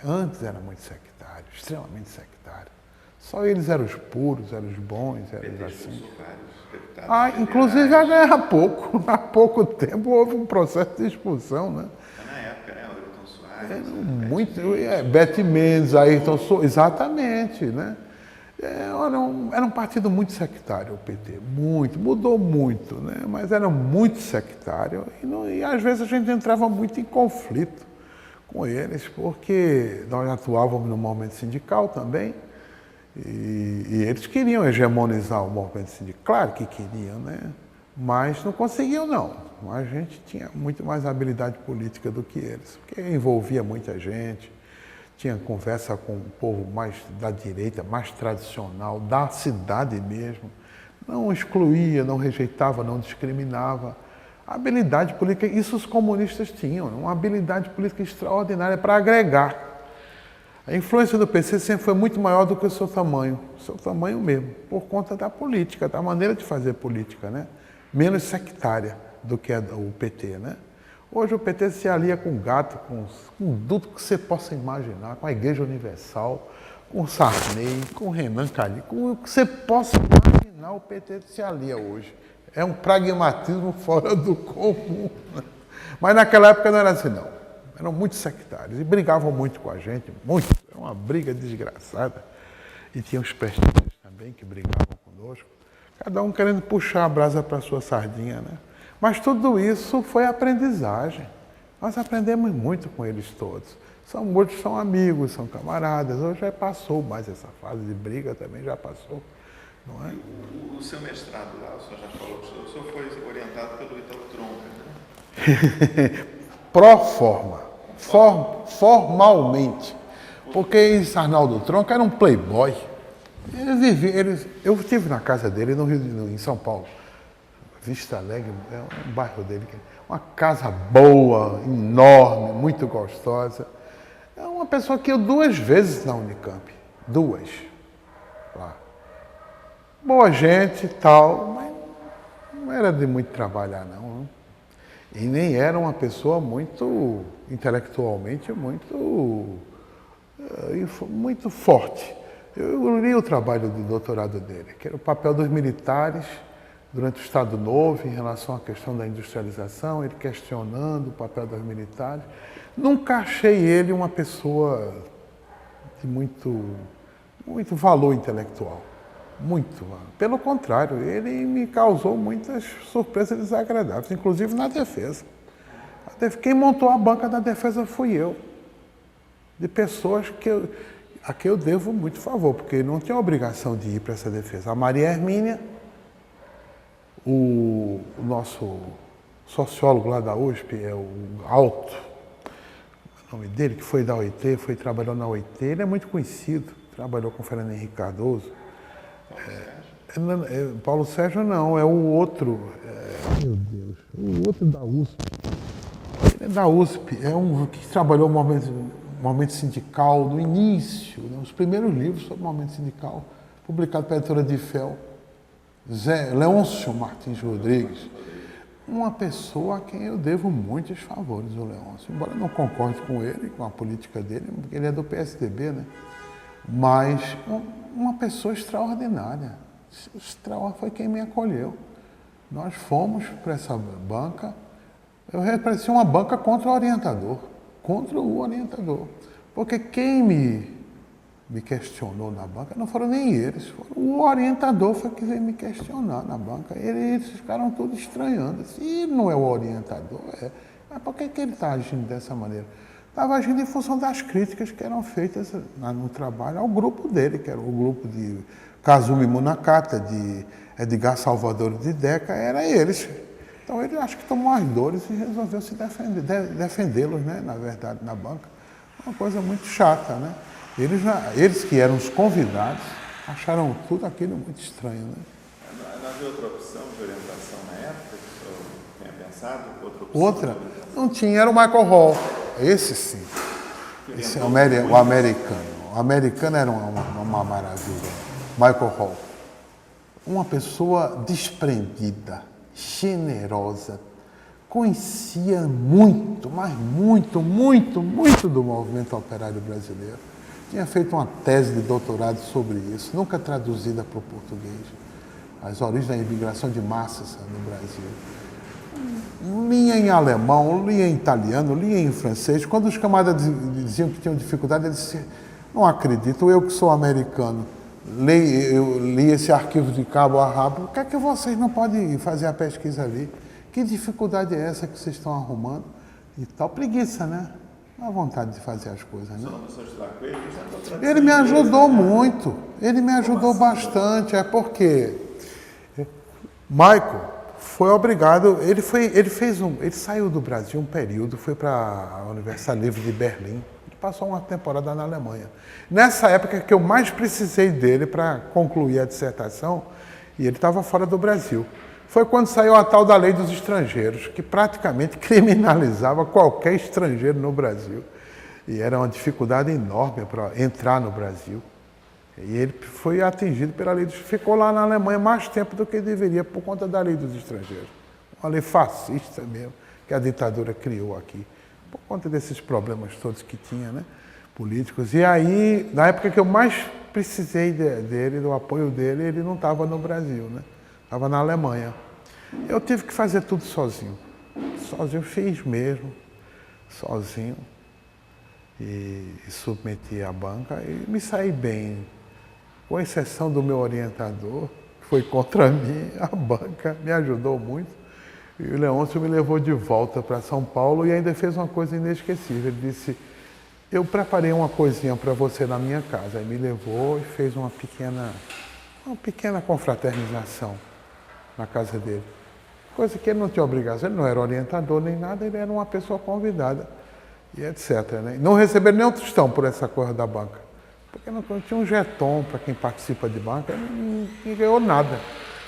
antes era muito sectário, extremamente sectário. Só eles eram os puros, eram os bons, eram os assim. Inclusive há pouco tempo houve um processo de expulsão, né? Na época, né? O Ayrton Soares. Bete Mendes, Ayrton Soares, exatamente, né? Era um partido muito sectário, o PT, mudou muito, né? Mas era muito sectário e às vezes a gente entrava muito em conflito com eles, porque nós atuávamos no movimento sindical também, e eles queriam hegemonizar o movimento sindical, claro que queriam, né? Mas não conseguiam, não. A gente tinha muito mais habilidade política do que eles, porque envolvia muita gente, tinha conversa com o povo mais da direita, mais tradicional, da cidade mesmo. Não excluía, não rejeitava, não discriminava. A habilidade política, isso os comunistas tinham, uma habilidade política extraordinária para agregar. A influência do PC sempre foi muito maior do que o seu tamanho mesmo, por conta da política, da maneira de fazer política, né? Menos sectária do que o PT, né? Hoje o PT se alia com gato, com tudo que você possa imaginar, com a Igreja Universal, com Sarney, com Renan Calheiros, com o que você possa imaginar, o PT se alia hoje. É um pragmatismo fora do comum. Mas naquela época não era assim, não. Eram muito sectários e brigavam muito com a gente, muito. Era uma briga desgraçada. E tinha os pestinhas também que brigavam conosco. Cada um querendo puxar a brasa para a sua sardinha, né? Mas tudo isso foi aprendizagem. Nós aprendemos muito com eles todos. Muitos são amigos, são camaradas. Hoje já passou mais essa fase de briga também, já passou. Não é? O seu mestrado lá, o senhor já falou que o senhor foi orientado pelo Ítalo Tronca, né? Pro forma. Formalmente. Porque esse Arnaldo Tronca era um playboy. Eu estive na casa dele no Rio, em São Paulo. Vista Alegre, é um bairro dele, uma casa boa, enorme, muito gostosa. É uma pessoa que eu 2 vezes na Unicamp, 2, lá. Boa gente e tal, mas não era de muito trabalhar não. E nem era uma pessoa muito, intelectualmente, muito forte. Eu li o trabalho do doutorado dele, que era o papel dos militares durante o Estado Novo, em relação à questão da industrialização, ele questionando o papel dos militares. Nunca achei ele uma pessoa de muito valor intelectual. Muito. Pelo contrário, ele me causou muitas surpresas desagradáveis, inclusive na defesa. Quem montou a banca da defesa fui eu. De pessoas a quem eu devo muito favor, porque ele não tinha obrigação de ir para essa defesa. A Maria Hermínia, o nosso sociólogo lá da USP, é o Alto, o nome dele, que foi da OIT, trabalhou na OIT, ele é muito conhecido, trabalhou com o Fernando Henrique Cardoso. Paulo Sérgio não, é o outro, meu Deus, o outro da USP. Ele é da USP, é um que trabalhou no movimento sindical no início, né, os primeiros livros sobre o movimento sindical, publicado pela editora de Fel. Leôncio Martins Rodrigues, uma pessoa a quem eu devo muitos favores, o Leôncio, embora eu não concorde com ele, com a política dele, porque ele é do PSDB, né? Mas uma pessoa extraordinária. Foi quem me acolheu. Nós fomos para essa banca, eu representei uma banca contra o orientador, porque quem me questionou na banca não foram nem eles, o orientador foi que veio me questionar na banca. Eles ficaram todos estranhando. Se ele não é o orientador, mas por que ele está agindo dessa maneira? Estava agindo em função das críticas que eram feitas no trabalho ao grupo dele, que era o grupo de Kazumi Munakata, de Edgar Salvador de Deca, era eles. Então ele acho que tomou as dores e resolveu se defendê-los, né, na verdade, na banca. Uma coisa muito chata, né? Eles que eram os convidados, acharam tudo aquilo muito estranho, né? Não havia outra opção de orientação na época que o senhor tinha pensado? Outra? Não tinha, era o Michael Hall. Esse sim. Esse é o americano. O americano era uma maravilha. Michael Hall. Uma pessoa desprendida, generosa, conhecia muito, mas muito do movimento operário brasileiro. Tinha feito uma tese de doutorado sobre isso, nunca traduzida para o português. As origens da imigração de massas no Brasil. Lia em alemão, lia em italiano, lia em francês. Quando os camaradas diziam que tinham dificuldade, ele disse, não acredito, eu que sou americano, eu li esse arquivo de cabo a rabo, por que é que vocês não podem fazer a pesquisa ali? Que dificuldade é essa que vocês estão arrumando? E tal, preguiça, né? A vontade de fazer as coisas, né? Ele me ajudou muito, ele me ajudou bastante, porque Michael foi obrigado, ele saiu do Brasil um período, foi para a Universidade Livre de Berlim, ele passou uma temporada na Alemanha. Nessa época que eu mais precisei dele para concluir a dissertação, e ele estava fora do Brasil. Foi quando saiu a tal da Lei dos Estrangeiros, que praticamente criminalizava qualquer estrangeiro no Brasil. E era uma dificuldade enorme para entrar no Brasil. E ele foi atingido pela Lei dos Estrangeiros. Ficou lá na Alemanha mais tempo do que deveria por conta da Lei dos Estrangeiros. Uma lei fascista mesmo, que a ditadura criou aqui. Por conta desses problemas todos que tinha, né, políticos. E aí, na época que eu mais precisei dele, do apoio dele, ele não estava no Brasil, né? Estava na Alemanha. Eu tive que fazer tudo sozinho. Sozinho, fiz mesmo, sozinho. E submeti à banca e me saí bem. Com exceção do meu orientador, que foi contra mim, a banca me ajudou muito. E o Leôncio me levou de volta para São Paulo e ainda fez uma coisa inesquecível. Ele disse, eu preparei uma coisinha para você na minha casa. Aí me levou e fez uma pequena confraternização na casa dele. Coisa que ele não tinha obrigação, ele não era orientador nem nada, ele era uma pessoa convidada e etc. Né? Não receberam nem um tostão por essa coisa da banca. Porque não tinha um jeton para quem participa de banca, não ganhou nada.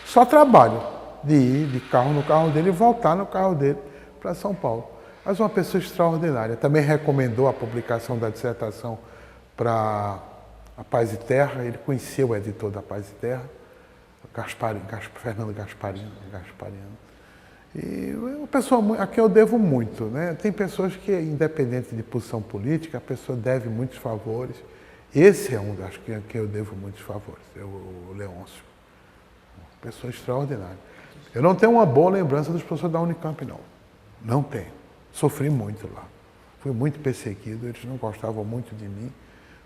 Só trabalho de ir de carro no carro dele e voltar no carro dele para São Paulo. Mas uma pessoa extraordinária. Também recomendou a publicação da dissertação para a Paz e Terra. Ele conheceu o editor da Paz e Terra, Fernando Gasparino. E uma pessoa a quem eu devo muito, né? Tem pessoas que, independente de posição política, a pessoa deve muitos favores. Esse é um das que eu devo muitos favores, é o Leôncio. pessoa extraordinária. Eu não tenho uma boa lembrança dos professores da Unicamp, não. Não tenho. Sofri muito lá. Fui muito perseguido, eles não gostavam muito de mim,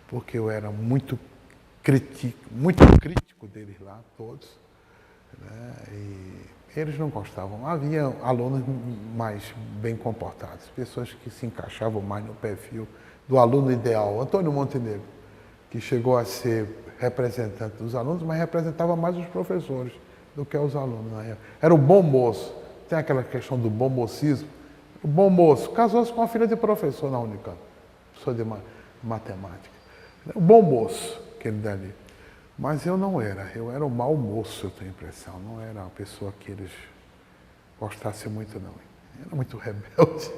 porque eu era muito crítico deles lá, todos. Né? E eles não gostavam. Havia alunos mais bem comportados, pessoas que se encaixavam mais no perfil do aluno ideal. Antônio Montenegro, que chegou a ser representante dos alunos, mas representava mais os professores do que os alunos na época. Era o bom moço. Tem aquela questão do bom mocismo. O bom moço casou-se com a filha de professor na Unicamp, professor de matemática. O bom moço, aquele dali. Mas eu não era. Eu era o mau moço, eu tenho a impressão. Não era uma pessoa que eles gostassem muito, não. Eu era muito rebelde.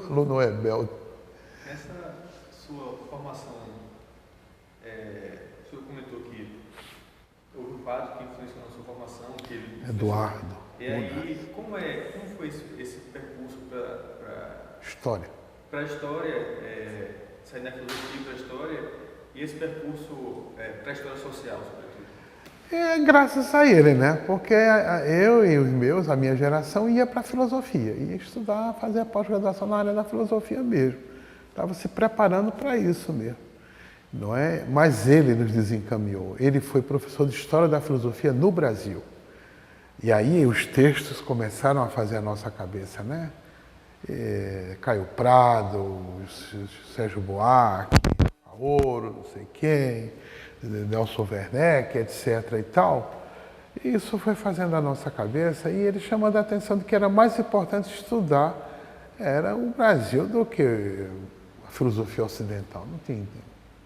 Aluno rebelde. Nessa sua formação, o senhor comentou que houve um quadro que influenciou na sua formação, que ele... Eduardo. E aí, como foi esse percurso para História. Para a história, sair da filosofia para a história, e esse percurso para a história social, sobretudo? Graças a ele, né? Porque eu e os meus, a minha geração, ia para a filosofia, ia estudar, fazer a pós-graduação na área da filosofia mesmo. Estava se preparando para isso mesmo, não é? Mas ele nos desencaminhou. Ele foi professor de História da Filosofia no Brasil. E aí os textos começaram a fazer a nossa cabeça, né? Caio Prado, Sérgio Buarque, Ouro, não sei quem, Nelson Werneck, etc. e tal. E isso foi fazendo a nossa cabeça e ele chamando a atenção de que era mais importante estudar era o Brasil do que a filosofia ocidental. Não tem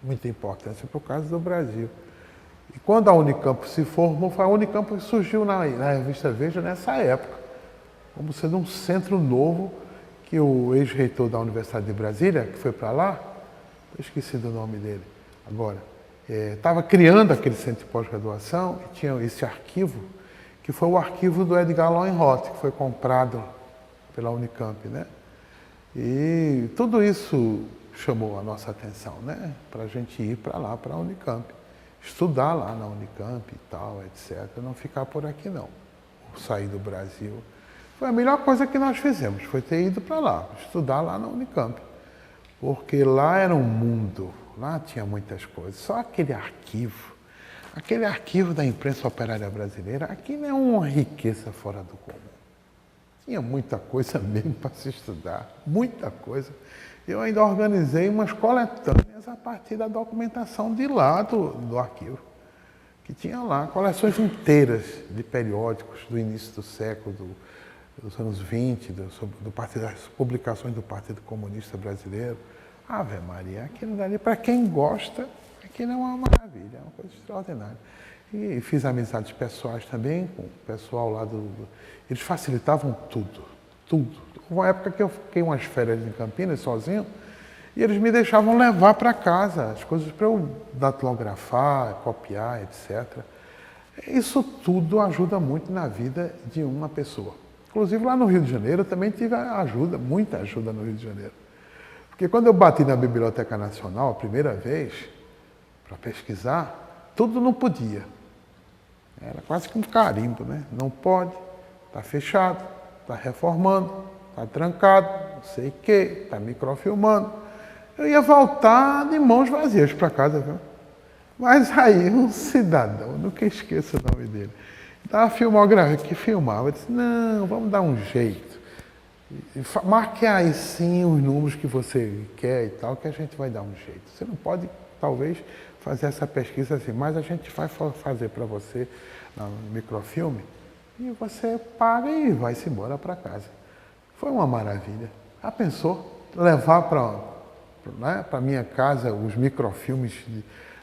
muita importância por causa do Brasil. E quando a Unicamp se formou, foi a Unicamp que surgiu na revista Veja nessa época, como sendo um centro novo que o ex-reitor da Universidade de Brasília, que foi para lá, eu esqueci do nome dele agora, estava criando aquele centro de pós-graduação e tinha esse arquivo, que foi o arquivo do Edgar Lowenroth, que foi comprado pela Unicamp, né? E tudo isso chamou a nossa atenção, né? Para a gente ir para lá, para a Unicamp. Estudar lá na Unicamp e tal, etc. Não ficar por aqui, não. Sair do Brasil. Foi a melhor coisa que nós fizemos, foi ter ido para lá, estudar lá na Unicamp. Porque lá era um mundo, lá tinha muitas coisas. Só aquele arquivo da imprensa operária brasileira, aquilo é uma riqueza fora do comum. Tinha muita coisa mesmo para se estudar, muita coisa. Eu ainda organizei umas coletâneas a partir da documentação de lá do arquivo, que tinha lá coleções inteiras de periódicos do início do século, dos anos 20, das publicações do Partido Comunista Brasileiro. Ave Maria, aquilo dali, para quem gosta, aquilo é uma maravilha, é uma coisa extraordinária. E fiz amizades pessoais também com o pessoal lá eles facilitavam tudo. Houve uma época que eu fiquei umas férias em Campinas, sozinho, e eles me deixavam levar para casa as coisas para eu datilografar, copiar, etc. Isso tudo ajuda muito na vida de uma pessoa. Inclusive lá no Rio de Janeiro eu também tive ajuda, muita ajuda no Rio de Janeiro. Porque quando eu bati na Biblioteca Nacional a primeira vez, para pesquisar, tudo não podia. Era quase que um carimbo, né? Não pode, está fechado, está reformando, está trancado, não sei o quê, está microfilmando. Eu ia voltar de mãos vazias para casa, viu? Mas aí um cidadão, nunca esqueço o nome dele, da filmografia que filmava, disse, não, vamos dar um jeito. Marque aí sim os números que você quer e tal, que a gente vai dar um jeito. Você não pode, talvez, fazer essa pesquisa assim, mas a gente vai fazer para você no microfilme e você paga e vai-se embora para casa. Foi uma maravilha. Já pensou? Levar para minha casa os microfilmes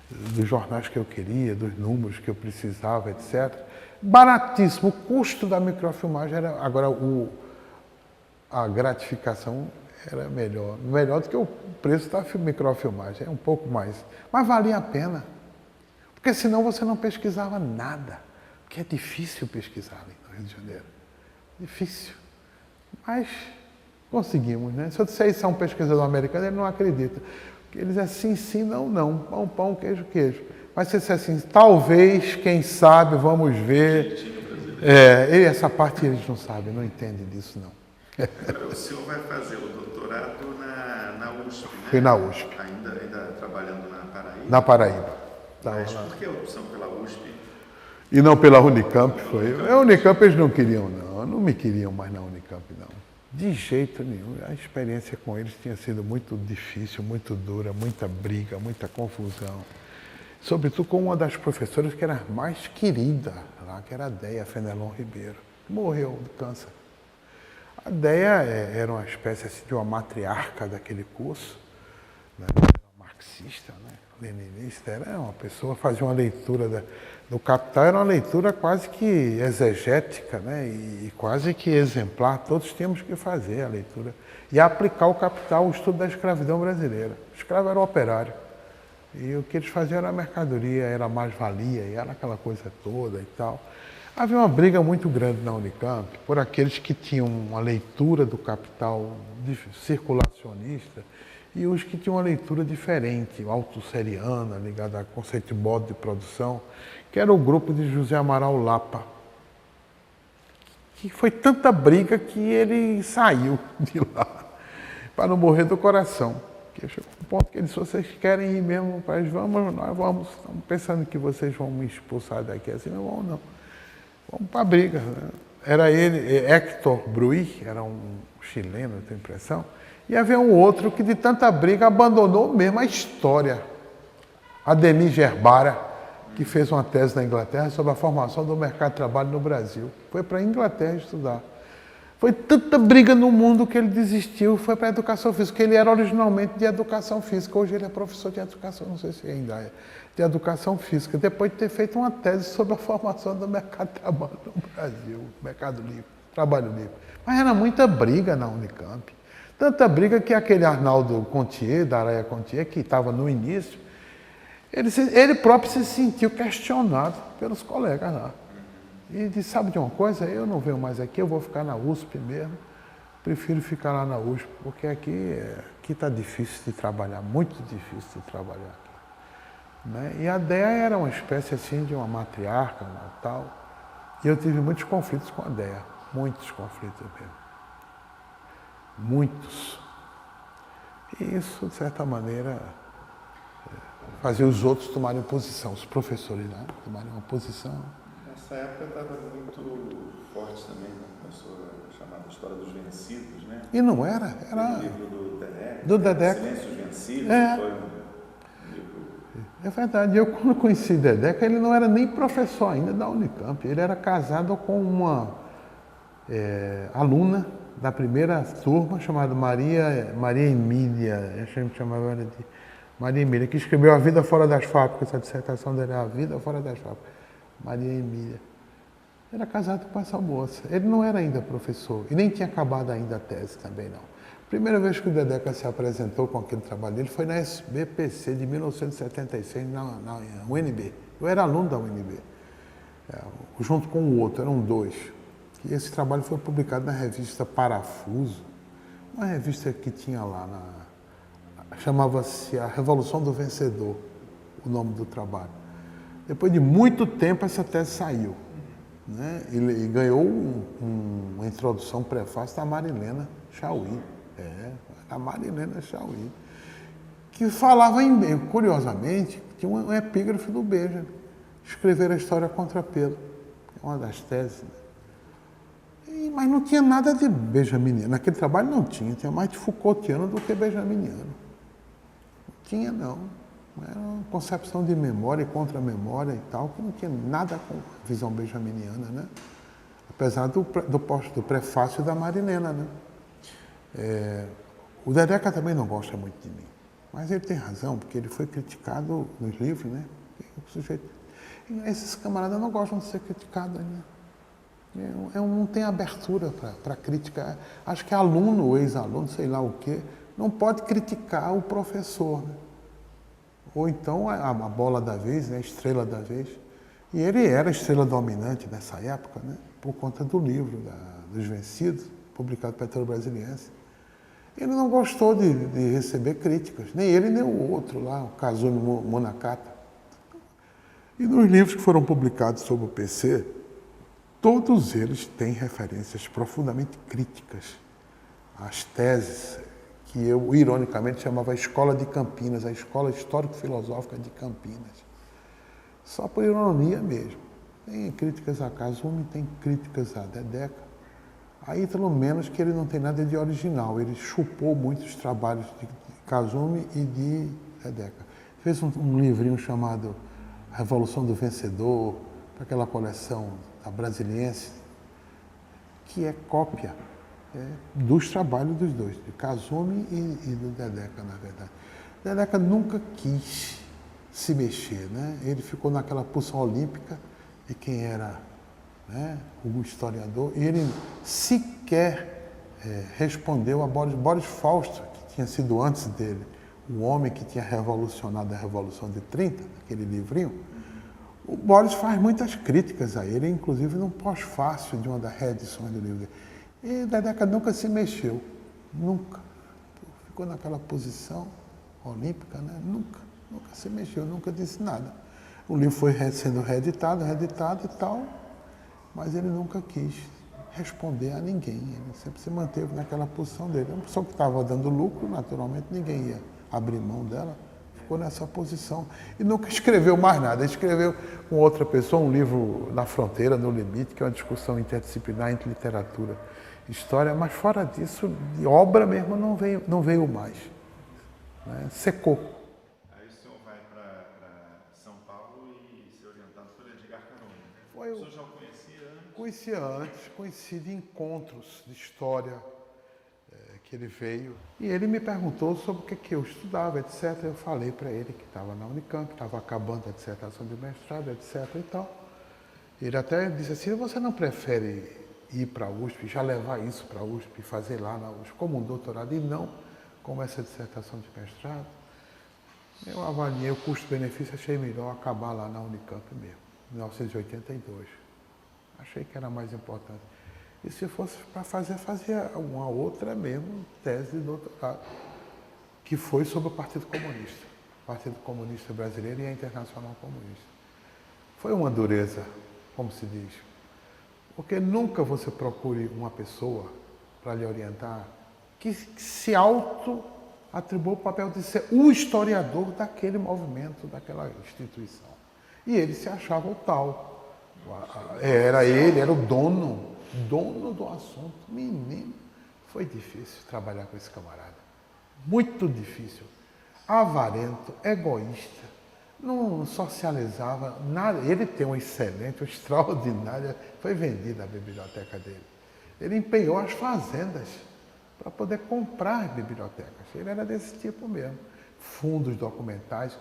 dos jornais que eu queria, dos números que eu precisava, etc. Baratíssimo. O custo da microfilmagem era... Agora, a gratificação era melhor do que o preço da microfilmagem, é um pouco mais. Mas valia a pena, porque senão você não pesquisava nada, porque é difícil pesquisar ali no Rio de Janeiro, difícil. Mas conseguimos, né? Se eu disser isso a um pesquisador americano, ele não acredita. Porque ele diz assim, sim, não, pão, queijo. Mas se você disser assim, talvez, quem sabe, vamos ver, Essa parte eles não sabem, não entendem disso, não. Agora, o senhor vai fazer o doutorado na USP, né? Fui na USP. Ainda trabalhando na Paraíba? Na Paraíba. Mas por que a opção pela USP? E não pela Unicamp, foi. A Unicamp eles não queriam, não me queriam mais na Unicamp, não. De jeito nenhum. A experiência com eles tinha sido muito difícil, muito dura, muita briga, muita confusão. Sobretudo com uma das professoras que era mais querida lá, que era a Deia Fenelon Ribeiro, que morreu de câncer. A Deia era uma espécie assim, de uma matriarca daquele curso, né? Era marxista, né? Leninista, era uma pessoa, fazia uma leitura do Capital, era uma leitura quase que exegética, né? E quase que exemplar, todos tínhamos que fazer a leitura e aplicar o Capital ao estudo da escravidão brasileira. O escravo era o operário, e o que eles faziam era a mercadoria, era a mais-valia, e era aquela coisa toda e tal. Havia uma briga muito grande na Unicamp por aqueles que tinham uma leitura do Capital circulacionista e os que tinham uma leitura diferente, autosseriana, ligada a conceito de modo de produção, que era o grupo de José Amaral Lapa. Que foi tanta briga que ele saiu de lá, para não morrer do coração. Que chegou um ponto que ele disse, vocês querem ir mesmo para eles, vamos, nós vamos, estamos pensando que vocês vão me expulsar daqui, assim, não vão não. Vamos para a briga. Né? Era ele, Héctor Bruy, era um chileno, eu tenho a impressão, e havia um outro que de tanta briga abandonou mesmo a história. Ademir Gerbara, que fez uma tese na Inglaterra sobre a formação do mercado de trabalho no Brasil. Foi para a Inglaterra estudar. Foi tanta briga no mundo que ele desistiu, foi para a educação física, ele era originalmente de educação física, hoje ele é professor de educação, não sei se ainda é, de educação física, depois de ter feito uma tese sobre a formação do mercado de trabalho no Brasil, mercado livre, trabalho livre. Mas era muita briga na Unicamp, tanta briga que aquele Arnaldo Contier, da Araia Contier, que estava no início, ele próprio se sentiu questionado pelos colegas lá. E disse, sabe de uma coisa? Eu não venho mais aqui, eu vou ficar na USP mesmo. Prefiro ficar lá na USP, porque aqui está difícil de trabalhar, muito difícil de trabalhar aqui. Né? E a Deia era uma espécie assim de uma matriarca, uma tal. E eu tive muitos conflitos com a Deia, muitos conflitos mesmo. Muitos. E isso, de certa maneira, fazia os outros tomarem posição, os professores lá tomarem uma posição. Nessa época estava muito forte também, né? Começou a chamada História dos Vencidos, né? E não era? Era o livro do do Dedeca. Silêncios Vencidos, foi um livro... É verdade. Eu, quando conheci Dedeca, ele não era nem professor ainda da Unicamp. Ele era casado com uma aluna da primeira turma, chamada Maria Emília, a gente chamava ela de Maria Emília, que escreveu A Vida Fora das Fábricas, a dissertação dela é A Vida Fora das Fábricas. Maria Emília. Era casado com essa moça. Ele não era ainda professor e nem tinha acabado ainda a tese também, não. A primeira vez que o Dedeca se apresentou com aquele trabalho dele foi na SBPC de 1976, na UNB. Eu era aluno da UNB, junto com o outro, eram dois. E esse trabalho foi publicado na revista Parafuso, uma revista que tinha lá, chamava-se A Revolução do Vencedor, o nome do trabalho. Depois de muito tempo, essa tese saiu, né? E ganhou uma introdução, prefácio da Marilena Chauí. A Marilena Chauí. Que falava, curiosamente, tinha um epígrafe do Benjamin. Escrever a história contra Pedro. É uma das teses. Né? Mas não tinha nada de benjaminiano. Naquele trabalho não tinha. Tinha mais de Foucaultiano do que benjaminiano. Não tinha, não. Era uma concepção de memória e contra-memória e tal, que não tinha nada com a visão benjaminiana, né? Apesar do prefácio da Marilena, né? O Dedeca também não gosta muito de mim, mas ele tem razão, porque ele foi criticado nos livros, né? O sujeito... Esses camaradas não gostam de ser criticados, né? Não tem abertura para crítica. Acho que aluno ou ex-aluno, sei lá o quê, não pode criticar o professor, né? Ou então a bola da vez, né, a estrela da vez. E ele era a estrela dominante nessa época, né, por conta do livro dos Vencidos, publicado pela Editora Brasiliense. Ele não gostou de receber críticas, nem ele nem o outro lá, o Kazumi Munakata. E nos livros que foram publicados sobre o PC, Todos eles têm referências profundamente críticas às teses que eu, ironicamente, chamava a Escola de Campinas, a Escola Histórico-Filosófica de Campinas. Só por ironia mesmo. Tem críticas a Kasumi, tem críticas a Dedeca. A Ítalo menos, que ele não tem nada de original. Ele chupou muitos trabalhos de Kasumi e de Dedeca. Fez um livrinho chamado Revolução do Vencedor, para aquela coleção da Brasiliense, que é cópia dos trabalhos dos dois, de Kasumi e do Dedeca, na verdade. Dedeca nunca quis se mexer, né? Ele ficou naquela posição olímpica de quem era, né, o historiador, e ele sequer respondeu a Boris Fausto, que tinha sido antes dele, o homem que tinha revolucionado a Revolução de 30, aquele livrinho. O Boris faz muitas críticas a ele, inclusive num pós-fácil de uma das reedições do livro dele. E Dedeca nunca se mexeu, nunca. Ficou naquela posição olímpica, né? Nunca se mexeu, nunca disse nada. O livro foi sendo reeditado e tal, mas ele nunca quis responder a ninguém. Ele sempre se manteve naquela posição dele. Uma pessoa que estava dando lucro, naturalmente ninguém ia abrir mão dela. Ficou nessa posição e nunca escreveu mais nada. Ele escreveu com outra pessoa um livro Na Fronteira, No Limite, que é uma discussão interdisciplinar entre literatura e história, mas fora disso, de obra mesmo não veio mais. Né? Secou. Aí o senhor vai para São Paulo e ser orientado por Edgar Carone. O senhor já o conhecia antes? Conhecia antes, conheci de encontros de história que ele veio. E ele me perguntou sobre o que eu estudava, etc. Eu falei para ele que estava na Unicamp, estava acabando a dissertação de mestrado, etc. e tal. Ele até disse assim, você não prefere ir para a USP, já levar isso para a USP e fazer lá na USP como um doutorado e não como essa dissertação de mestrado? Eu avaliei o custo-benefício, achei melhor acabar lá na Unicamp mesmo, em 1982. Achei que era mais importante. E se fosse para fazia uma outra mesmo tese de doutorado, que foi sobre o Partido Comunista Brasileiro e a Internacional Comunista. Foi uma dureza, como se diz, porque nunca você procure uma pessoa para lhe orientar que se auto-atribua o papel de ser o historiador daquele movimento, daquela instituição. E ele se achava o tal. Era o dono do assunto. Menino, foi difícil trabalhar com esse camarada. Muito difícil. Avarento, egoísta, não socializava nada. Ele tem uma excelente, uma extraordinária, foi vendida a biblioteca dele. Ele empenhou as fazendas para poder comprar as bibliotecas. Ele era desse tipo mesmo. Fundos documentais.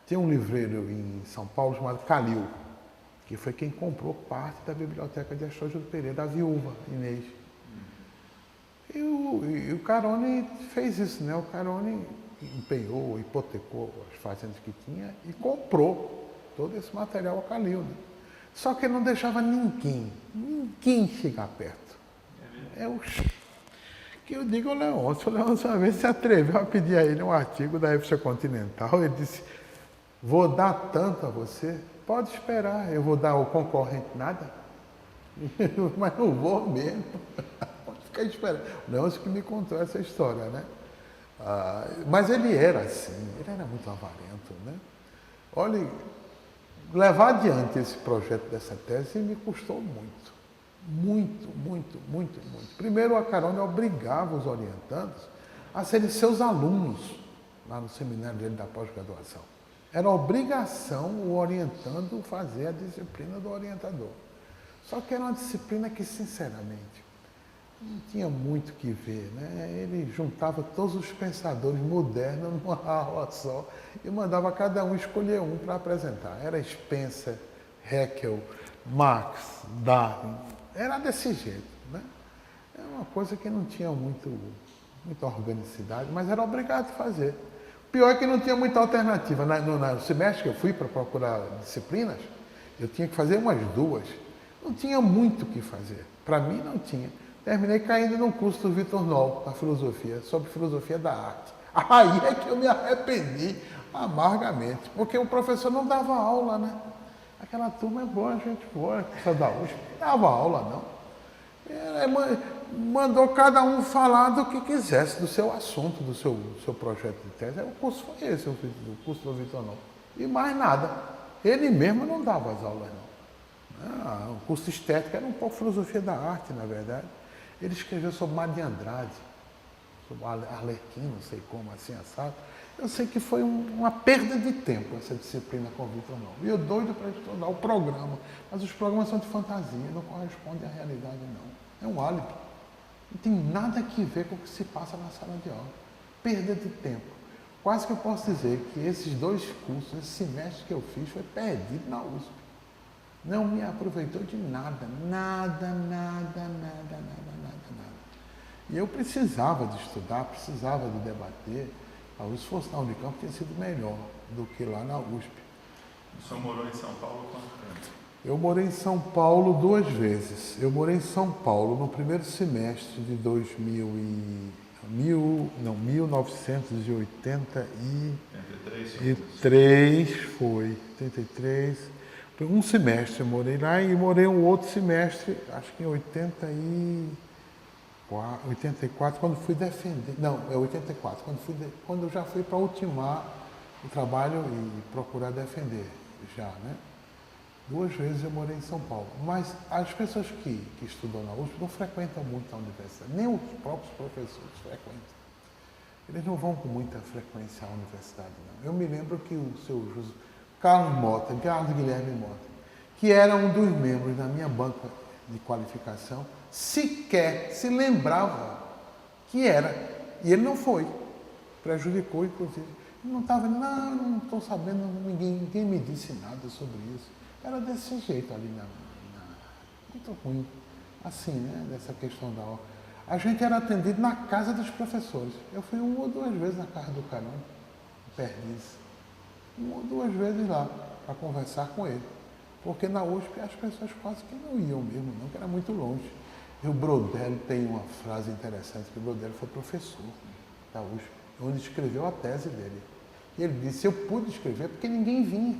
Tem um livreiro em São Paulo chamado Calil, que foi quem comprou parte da biblioteca de Astor Júlio Pereira, da viúva Inês. E o Carone fez isso, né? O Carone empenhou, hipotecou as fazendas que tinha e comprou todo esse material ao Calil, né? Só que ele não deixava ninguém chegar perto. Que eu digo ao Leôncio uma vez se atreveu a pedir a ele um artigo da revista Continental, ele disse, vou dar tanto a você, pode esperar, eu vou dar ao concorrente nada, mas não vou mesmo. Pode ficar esperando. O Leôncio que me contou essa história, né? Mas ele era assim, ele era muito avarento, né? Olha, levar adiante esse projeto dessa tese me custou muito. Muito. Primeiro, a Carone obrigava os orientandos a serem seus alunos lá no seminário dele da pós-graduação. Era obrigação o orientando fazer a disciplina do orientador. Só que era uma disciplina que, sinceramente, não tinha muito o que ver, né? Ele juntava todos os pensadores modernos numa aula só e mandava cada um escolher um para apresentar. Era Spencer, Haeckel, Marx, Darwin. Era desse jeito, né? É uma coisa que não tinha muita organicidade, mas era obrigado a fazer. Pior é que não tinha muita alternativa. No semestre que eu fui para procurar disciplinas, eu tinha que fazer umas 2. Não tinha muito o que fazer. Para mim, não tinha. Terminei caindo num curso do Vitor Noll, da filosofia, sobre filosofia da arte. Aí é que eu me arrependi amargamente, porque o professor não dava aula, né? Aquela turma é boa, gente boa, essa da USP, não dava aula não. Mandou cada um falar do que quisesse, do seu assunto, do seu projeto de tese. O curso foi esse, o curso do Vitor não. E mais nada. Ele mesmo não dava as aulas não. O curso de estética era um pouco filosofia da arte, na verdade. Ele escreveu sobre Mário de Andrade, sobre Arlequim, não sei como, assim, assado. Eu sei que foi uma perda de tempo essa disciplina com o Vitor não. E eu doido para estudar o programa, mas os programas são de fantasia, não correspondem à realidade não. É um álibi. Não tem nada a ver com o que se passa na sala de aula. Perda de tempo. Quase que eu posso dizer que esses 2 cursos, esse semestre que eu fiz, foi perdido na USP. Não me aproveitou de nada. Nada. E eu precisava de estudar, precisava de debater. A USP, se fosse na Unicamp, tinha sido melhor do que lá na USP. O senhor morou em São Paulo quanto tempo? Eu morei em São Paulo 2 vezes. Eu morei em São Paulo no primeiro semestre de 1983 foi. 83. Um semestre eu morei lá e morei um outro semestre, acho que em 84, quando fui defender. Não, é 84, quando eu já fui para ultimar o trabalho e procurar defender já, né? 2 vezes eu morei em São Paulo. Mas as pessoas que estudam na USP não frequentam muito a universidade, nem os próprios professores frequentam. Eles não vão com muita frequência à universidade, não. Eu me lembro que o seu Carlos Guilherme Mota, que era um dos membros da minha banca de qualificação, sequer se lembrava que era. E ele não foi. Prejudicou, inclusive. Ele não estava, não estou sabendo, ninguém me disse nada sobre isso. Era desse jeito ali, muito ruim. Assim, né? Dessa questão da aula. A gente era atendido na casa dos professores. Eu fui 1 ou 2 vezes na casa do Carão, em Perdiz. 1 ou 2 vezes lá, para conversar com ele. Porque na USP as pessoas quase que não iam mesmo, não, que era muito longe. E o Brodello tem uma frase interessante, que o Brodello foi professor da USP, onde escreveu a tese dele. E ele disse, eu pude escrever porque ninguém vinha.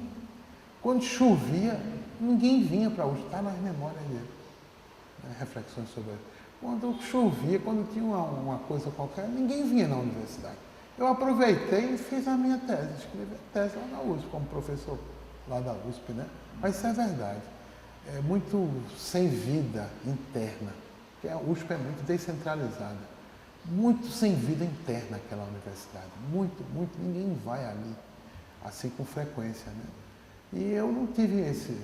Quando chovia, ninguém vinha para a USP, está nas memórias dele, né? Reflexões sobre ele. Quando chovia, quando tinha uma coisa qualquer, ninguém vinha na universidade. Eu aproveitei e fiz a minha tese, escrevi a tese lá na USP, como professor lá da USP, né? Mas isso é verdade. É muito sem vida interna, porque a USP é muito descentralizada. Muito sem vida interna aquela universidade. Muito, ninguém vai ali, assim com frequência, né? E eu não tive esse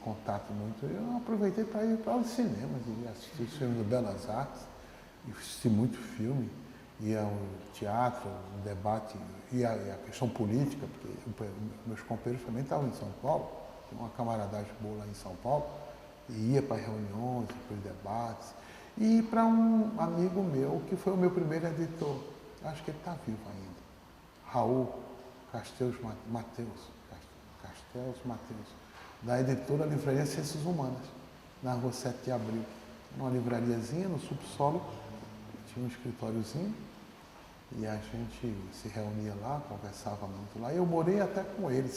contato muito. Eu aproveitei para ir para os cinemas e assistir os filmes de Belas Artes, e assisti muito filme, ia ao teatro, o debate, e a questão política, porque meus companheiros também estavam em São Paulo, tinha uma camaradagem boa lá em São Paulo, e ia para reuniões, para os debates, e para um amigo meu, que foi o meu primeiro editor, acho que ele está vivo ainda, Raul Castells Mateus, da editora Livraria Ciências Humanas, na rua 7 de Abril. Uma livrariazinha no subsolo, tinha um escritóriozinho, e a gente se reunia lá, conversava muito lá. Eu morei até com ele,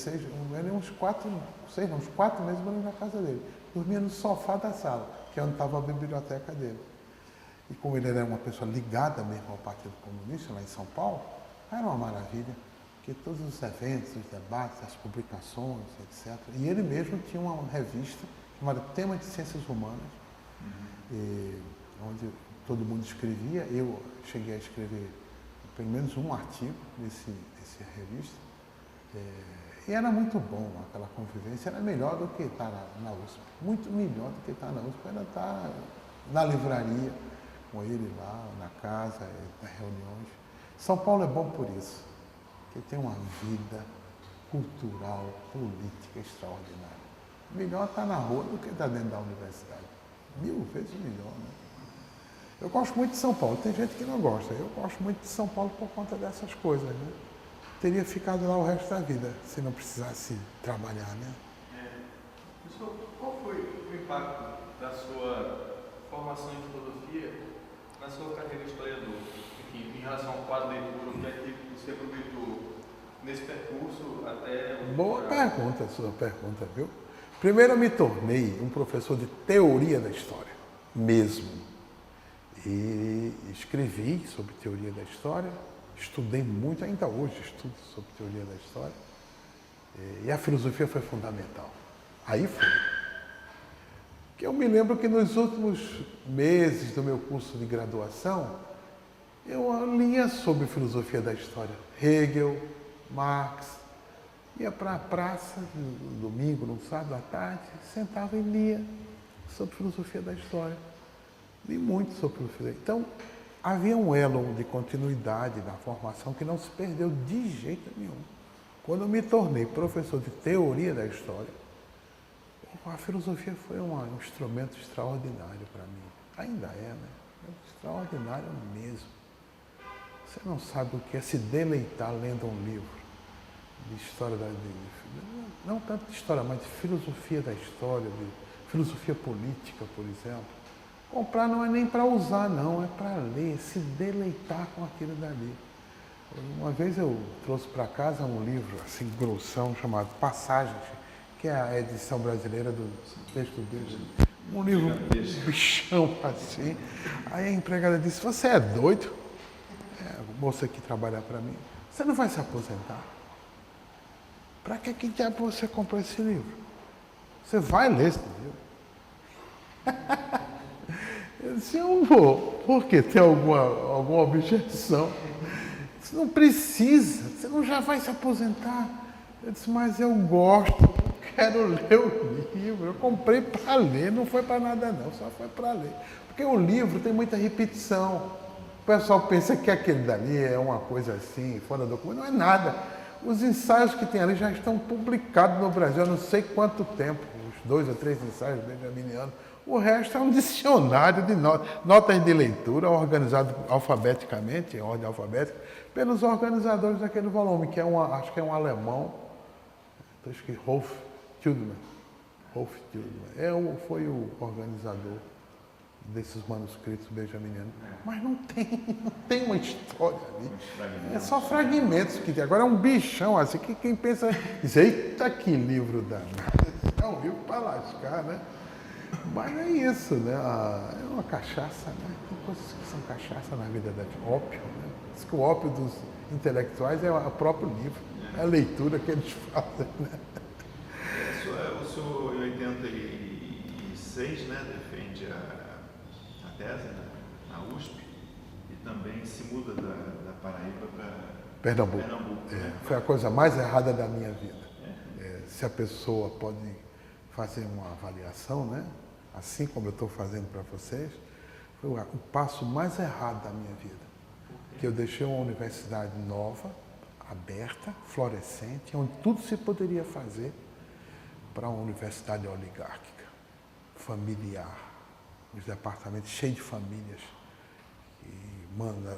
uns 4 meses eu morei na casa dele. Dormia no sofá da sala, que é onde estava a biblioteca dele. E como ele era uma pessoa ligada mesmo ao Partido Comunista, lá em São Paulo, era uma maravilha. Porque todos os eventos, os debates, as publicações, etc. E ele mesmo tinha uma revista chamada Tema de Ciências Humanas, onde todo mundo escrevia. Eu cheguei a escrever pelo menos um artigo nessa revista. E era muito bom aquela convivência, era melhor do que estar na USP. Muito melhor do que estar na USP, era estar na livraria com ele lá, na casa, nas reuniões. São Paulo é bom por isso, porque tem uma vida cultural, política extraordinária. Melhor estar na rua do que estar dentro da universidade. 1000 vezes melhor, né? Eu gosto muito de São Paulo, tem gente que não gosta. Eu gosto muito de São Paulo por conta dessas coisas, né? Teria ficado lá o resto da vida, se não precisasse trabalhar, né? Professor, qual foi o impacto da sua formação em filosofia na sua carreira de historiador? Enfim, em relação ao quadro de leitura, o que é que você aproveitou nesse percurso até... Boa pergunta, sua pergunta, viu? Primeiro eu me tornei um professor de teoria da história, mesmo. E escrevi sobre teoria da história, estudei muito, ainda hoje estudo sobre teoria da história. E a filosofia foi fundamental. Aí foi. Que eu me lembro que nos últimos meses do meu curso de graduação, eu lia sobre filosofia da história. Hegel, Marx, ia para a praça no domingo, no sábado à tarde, sentava e lia sobre filosofia da história. Li muito sobre filosofia. Então, havia um elo de continuidade na formação que não se perdeu de jeito nenhum. Quando eu me tornei professor de teoria da história, a filosofia foi um instrumento extraordinário para mim. Ainda é, né? Extraordinário mesmo. Você não sabe o que é se deleitar lendo um livro de história não tanto de história, mas de filosofia da história, de filosofia política, por exemplo. Comprar não é nem para usar, não, é para ler, se deleitar com aquilo dali. Uma vez eu trouxe para casa um livro, assim, grossão, chamado Passagens, que é a edição brasileira do texto dele. Um livro bichão, assim. Aí a empregada disse, você é doido? A moça que trabalha para mim, você não vai se aposentar? Para que diabo você comprou esse livro? Você vai ler esse livro? Eu disse, eu vou. Por quê? Tem alguma objeção? Você não precisa, você não já vai se aposentar. Eu disse, mas eu gosto, quero ler o livro. Eu comprei para ler, não foi para nada não, só foi para ler. Porque o livro tem muita repetição. O pessoal pensa que aquele dali é uma coisa assim, fora do comum. Não é nada. Os ensaios que tem ali já estão publicados no Brasil há não sei quanto tempo. Os 2 ou 3 ensaios benjaminianos. O resto é um dicionário de notas de leitura organizado alfabeticamente, em ordem alfabética, pelos organizadores daquele volume, que acho que é um alemão, acho que Rolf Tiedemann. Foi o organizador desses manuscritos benjaminianos. Mas não tem uma história ali. É só fragmentos que tem. Agora é um bichão assim, que quem pensa, diz, eita, que livro danado. É um livro para lascar, né? Mas é isso, né? É uma cachaça, né? Tem coisas que são cachaça na vida da ópio, né? Diz que o ópio dos intelectuais é o próprio livro, é a leitura que eles fazem, né? O senhor, em 86, né, defende a tese, né, na USP, e também se muda da Paraíba para Pernambuco. Foi a coisa mais errada da minha vida. Se a pessoa pode fazer uma avaliação, né? Assim como eu estou fazendo para vocês, foi o passo mais errado da minha vida. Que eu deixei uma universidade nova, aberta, florescente, onde tudo se poderia fazer, para uma universidade oligárquica, familiar, os departamentos cheios de famílias, que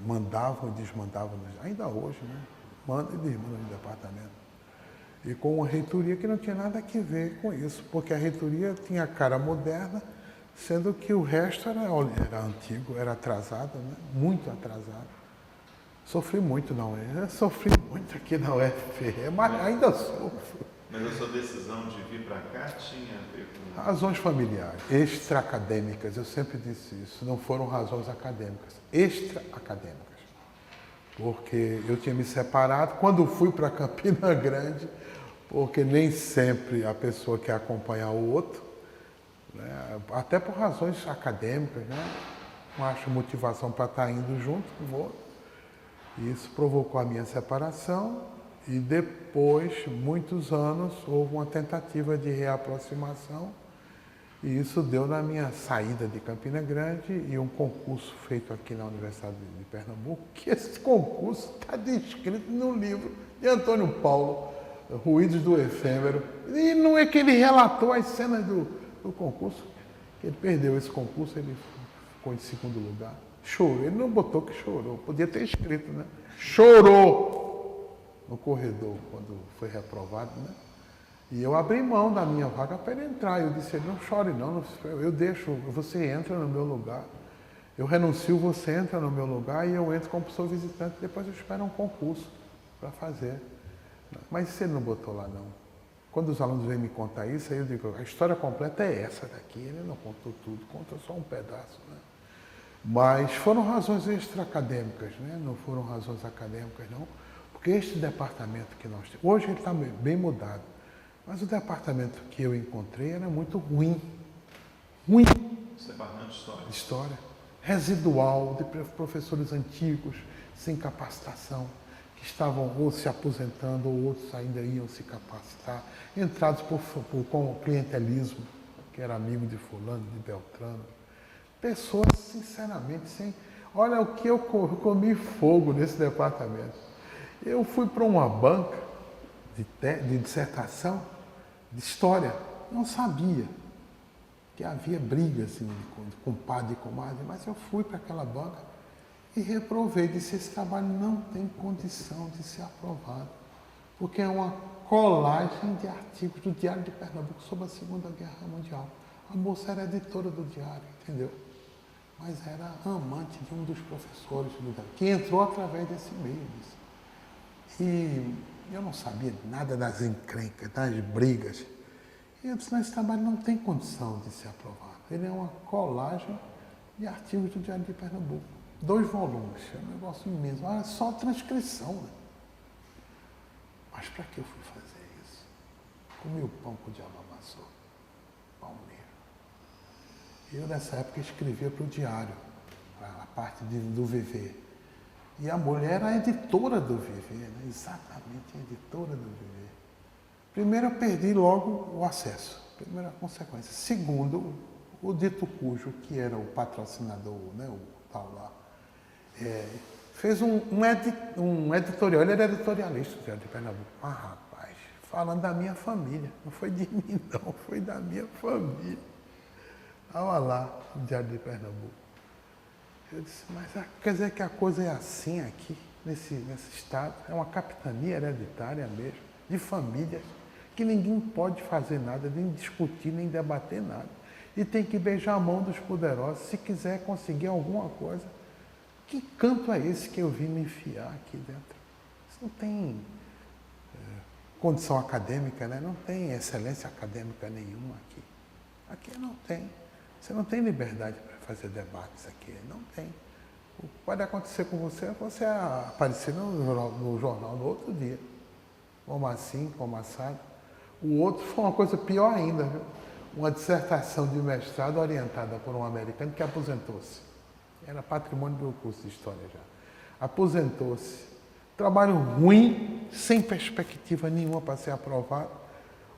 mandavam e desmandavam, ainda hoje, né? Manda e desmanda no departamento. E com uma reitoria que não tinha nada a ver com isso, porque a reitoria tinha cara moderna, sendo que o resto era antigo, era atrasado, né? Muito atrasado. Sofri muito na UF, sofri muito aqui na UFPE, mas ainda sofro. Mas a sua decisão de vir para cá tinha a ver com... Razões familiares, extra-acadêmicas, eu sempre disse isso, não foram razões acadêmicas, extra-acadêmicas. Porque eu tinha me separado, quando fui para Campina Grande, porque nem sempre a pessoa quer acompanhar o outro, né? Até por razões acadêmicas, né? Não acho motivação para estar indo junto com o outro. Isso provocou a minha separação e depois, muitos anos, houve uma tentativa de reaproximação e isso deu na minha saída de Campina Grande e um concurso feito aqui na Universidade de Pernambuco, que esse concurso está descrito no livro de Antônio Paulo, Ruídos do Efêmero. E não é que ele relatou as cenas do concurso, que ele perdeu esse concurso, ele ficou em segundo lugar. Chorou, ele não botou que chorou, podia ter escrito, né? Chorou no corredor quando foi reprovado, né? E eu abri mão da minha vaga para ele entrar. Eu disse, não chore não, eu deixo, você entra no meu lugar. Eu renuncio, você entra no meu lugar e eu entro como professor visitante, depois eu espero um concurso para fazer. Mas você não botou lá não. Quando os alunos vêm me contar isso, aí eu digo, a história completa é essa daqui. Ele não contou tudo, conta só um pedaço, né? Mas foram razões extra-acadêmicas, né? Não foram razões acadêmicas, não. Porque este departamento que nós temos, hoje ele está bem mudado, mas o departamento que eu encontrei era muito ruim. Ruim. Esse departamento de história. História. Residual, de professores antigos, sem capacitação, que estavam ou se aposentando ou outros ainda iam se capacitar, entrados com clientelismo, que era amigo de fulano, de Beltrano. Pessoas, sinceramente, sem... Olha o que eu comi fogo nesse departamento. Eu fui para uma banca de dissertação, de história, não sabia que havia briga assim, de compadre e comadre, mas eu fui para aquela banca e reprovei, disse, esse trabalho não tem condição de ser aprovado, porque é uma colagem de artigos do Diário de Pernambuco sobre a Segunda Guerra Mundial. A moça era editora do diário, entendeu? Mas era amante de um dos professores do diário, que entrou através desse meio. E eu não sabia nada das encrencas, das brigas. E eu disse, esse trabalho não tem condição de ser aprovado. Ele é uma colagem de artigos do Diário de Pernambuco. 2 volumes, é um negócio imenso. Olha, só transcrição, né? Mas para que eu fui fazer isso? Comi o pão que o diabo amassou. Palmeira. Eu, nessa época, escrevia para o diário, a parte do VV. E a mulher era a editora do VV, né? Exatamente a editora do VV. Primeiro, eu perdi logo o acesso. Primeira consequência. Segundo, o dito cujo, que era o patrocinador, né, o tal lá, fez um editorial. Ele era editorialista do Diário de Pernambuco. Ah, rapaz, falando da minha família. Não foi de mim, não. Foi da minha família. Olha lá, o Diário de Pernambuco. Eu disse, mas quer dizer que a coisa é assim aqui, nesse estado? É uma capitania hereditária mesmo, de famílias, que ninguém pode fazer nada, nem discutir, nem debater nada. E tem que beijar a mão dos poderosos se quiser conseguir alguma coisa. Que canto é esse que eu vim me enfiar aqui dentro? Isso não tem condição acadêmica, né? Não tem excelência acadêmica nenhuma aqui. Aqui não tem. Você não tem liberdade para fazer debates aqui, não tem. O que pode acontecer com você é você aparecer no jornal no outro dia. Como assim, como assado. O outro foi uma coisa pior ainda, viu? Uma dissertação de mestrado orientada por um americano que aposentou-se. Era patrimônio do curso de História já. Aposentou-se. Trabalho ruim, sem perspectiva nenhuma para ser aprovado.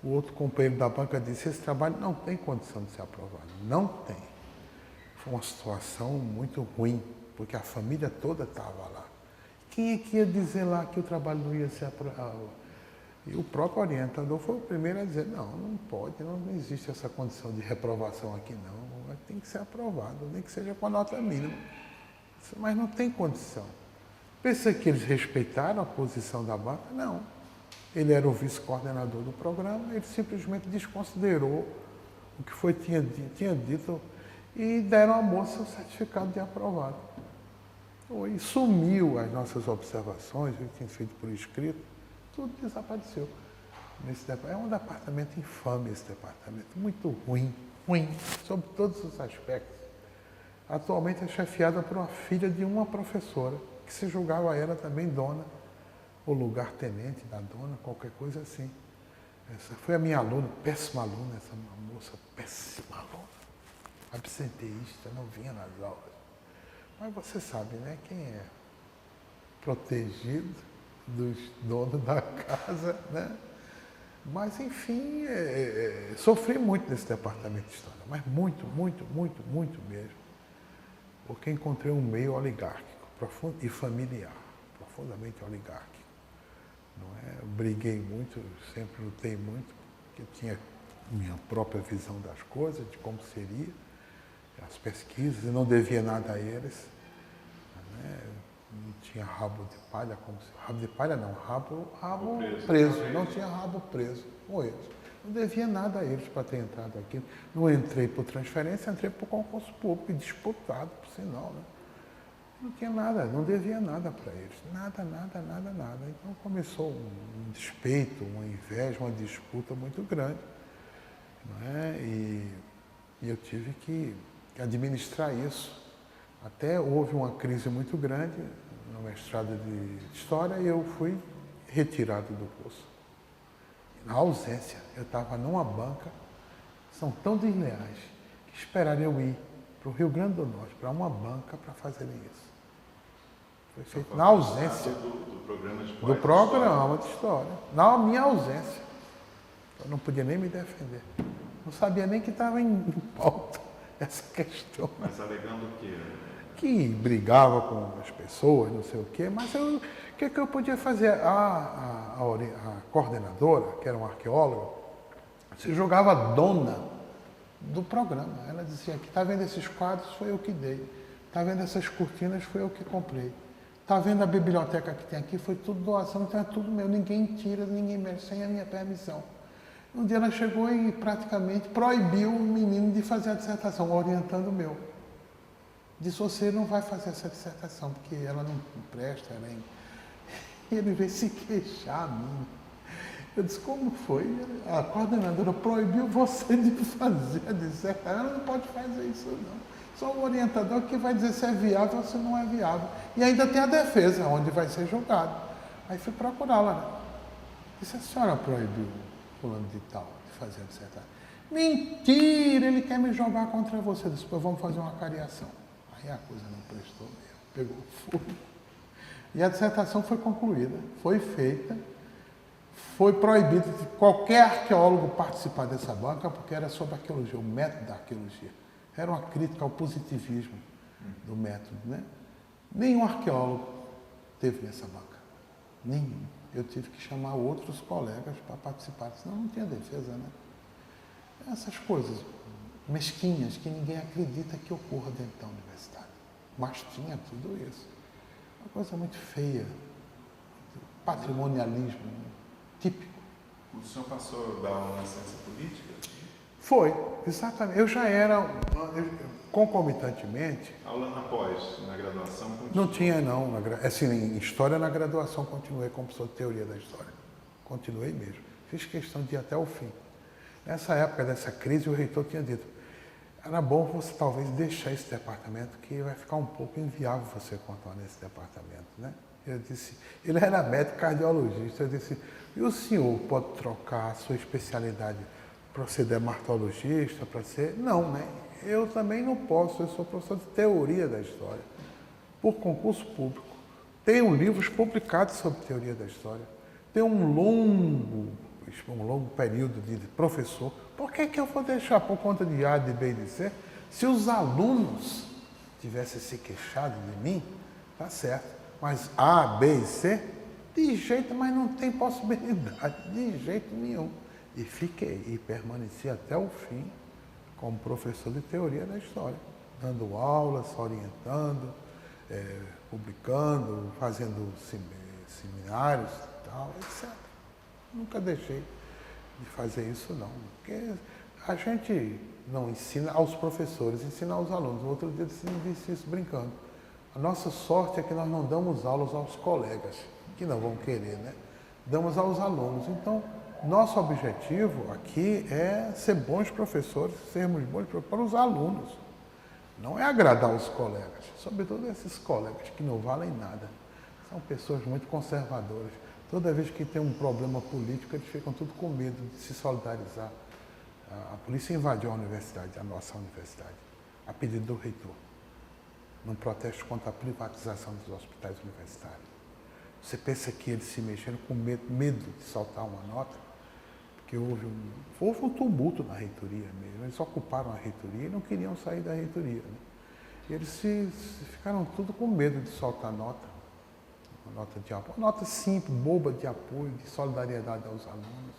O outro companheiro da banca disse, esse trabalho não tem condição de ser aprovado. Não tem. Foi uma situação muito ruim, porque a família toda estava lá. Quem é que ia dizer lá que o trabalho não ia ser aprovado? E o próprio orientador foi o primeiro a dizer, não pode, não existe essa condição de reprovação aqui não, tem que ser aprovado, nem que seja com a nota mínima. Mas não tem condição. Pensa que eles respeitaram a posição da banca? Não. Ele era o vice-coordenador do programa, ele simplesmente desconsiderou o que tinha dito e deram à moça o certificado de aprovado. E sumiu as nossas observações, eu tinha feito por escrito, tudo desapareceu. É um departamento infame esse departamento, muito ruim, sob todos os aspectos. Atualmente é chefiada por uma filha de uma professora, que se julgava ela também dona, ou lugar-tenente da dona, qualquer coisa assim. Essa foi a minha aluna, péssima aluna, essa moça, péssima aluna. Absenteísta, não vinha nas aulas. Mas você sabe, né, quem é protegido dos donos da casa, né? Mas, enfim, sofri muito nesse departamento de história, mas muito mesmo. Porque encontrei um meio oligárquico profundo e familiar, profundamente oligárquico. Não é? Eu briguei muito, sempre lutei muito, porque eu tinha minha própria visão das coisas, de como seria, as pesquisas, e não devia nada a eles. Né? Não tinha rabo de palha, rabo de palha não, rabo preso. Não tinha rabo preso com eles. Não devia nada a eles para ter entrado aqui. Não entrei por transferência, entrei por concurso público, disputado, por sinal. Né? Não tinha nada, não devia nada para eles. Nada, nada, nada, nada. Então começou um despeito, uma inveja, uma disputa muito grande. Não é? E eu tive que administrar isso. Até houve uma crise muito grande no mestrado de História e eu fui retirado do curso. Na ausência, eu estava numa banca, são tão desleais que esperaram eu ir para o Rio Grande do Norte, para uma banca, para fazerem isso. Foi feito na ausência do programa de história. Na minha ausência. Eu não podia nem me defender. Não sabia nem que estava em pauta essa questão. Mas alegando o quê? Que brigava com as pessoas, não sei o quê, mas o que eu podia fazer? A coordenadora, que era uma arqueóloga, se jogava dona do programa. Ela dizia que está vendo esses quadros, foi eu que dei. Está vendo essas cortinas, foi eu que comprei. Está vendo a biblioteca que tem aqui, foi tudo doação, então é tudo meu. Ninguém tira, ninguém mexe, sem a minha permissão. Um dia ela chegou e praticamente proibiu o menino de fazer a dissertação, orientando o meu. Disse, você não vai fazer essa dissertação, porque ela não presta, ela é... E ele veio se queixar a mim. Eu disse, como foi? A coordenadora proibiu você de fazer a dissertação. Ela não pode fazer isso, não. Só o orientador que vai dizer se é viável ou se não é viável. E ainda tem a defesa, onde vai ser julgado. Aí fui procurá-la. Né? Disse, a senhora proibiu fulano de tal de fazer a dissertação. Mentira, ele quer me jogar contra você. Disse, pois vamos fazer uma cariação. Aí a coisa não prestou mesmo, pegou fogo. E a dissertação foi concluída, foi feita, foi proibido de qualquer arqueólogo participar dessa banca, porque era sobre arqueologia, o método da arqueologia. Era uma crítica ao positivismo do método, né? Nenhum arqueólogo teve nessa banca. Nenhum. Eu tive que chamar outros colegas para participar, senão não tinha defesa, né? Essas coisas mesquinhas que ninguém acredita que ocorra dentro da universidade. Mas tinha tudo isso. Uma coisa muito feia. Patrimonialismo típico. O senhor passou da aula na ciência política? Foi, exatamente. Eu já era, concomitantemente... Aula após, na graduação? Não tinha, não. Assim, em História, na graduação, continuei como professor de Teoria da História. Continuei mesmo. Fiz questão de ir até o fim. Nessa época dessa crise, o reitor tinha dito, era bom você talvez deixar esse departamento, que vai ficar um pouco inviável você continuar nesse departamento, né? Eu disse, ele era médico cardiologista, eu disse, e o senhor pode trocar a sua especialidade para ser dermatologista, para ser... Não, né? Eu também não posso, eu sou professor de Teoria da História, por concurso público. Tenho livros publicados sobre Teoria da História. Tenho um longo período de professor. Por que eu vou deixar por conta de A, de B e de C? Se os alunos tivessem se queixado de mim, tá certo. Mas A, B e C, de jeito, mas não tem possibilidade, de jeito nenhum. E fiquei, e permaneci até o fim como professor de Teoria da História, dando aulas, orientando, publicando, fazendo seminários e tal, etc. Nunca deixei de fazer isso, não. Porque a gente não ensina aos professores, ensina aos alunos. O outro dia eu disse isso brincando. A nossa sorte é que nós não damos aulas aos colegas, que não vão querer, né? Damos aos alunos. Então, nosso objetivo aqui é ser bons professores, sermos bons professores para os alunos. Não é agradar os colegas, sobretudo esses colegas que não valem nada. São pessoas muito conservadoras. Toda vez que tem um problema político, eles ficam tudo com medo de se solidarizar. A polícia invadiu a universidade, a nossa universidade, a pedido do reitor, num protesto contra a privatização dos hospitais universitários. Você pensa que eles se mexeram com medo de soltar uma nota? Porque houve um tumulto na reitoria mesmo. Eles ocuparam a reitoria e não queriam sair da reitoria. Né? E eles ficaram tudo com medo de soltar nota. Uma nota de apoio, uma nota simples, boba de apoio, de solidariedade aos alunos.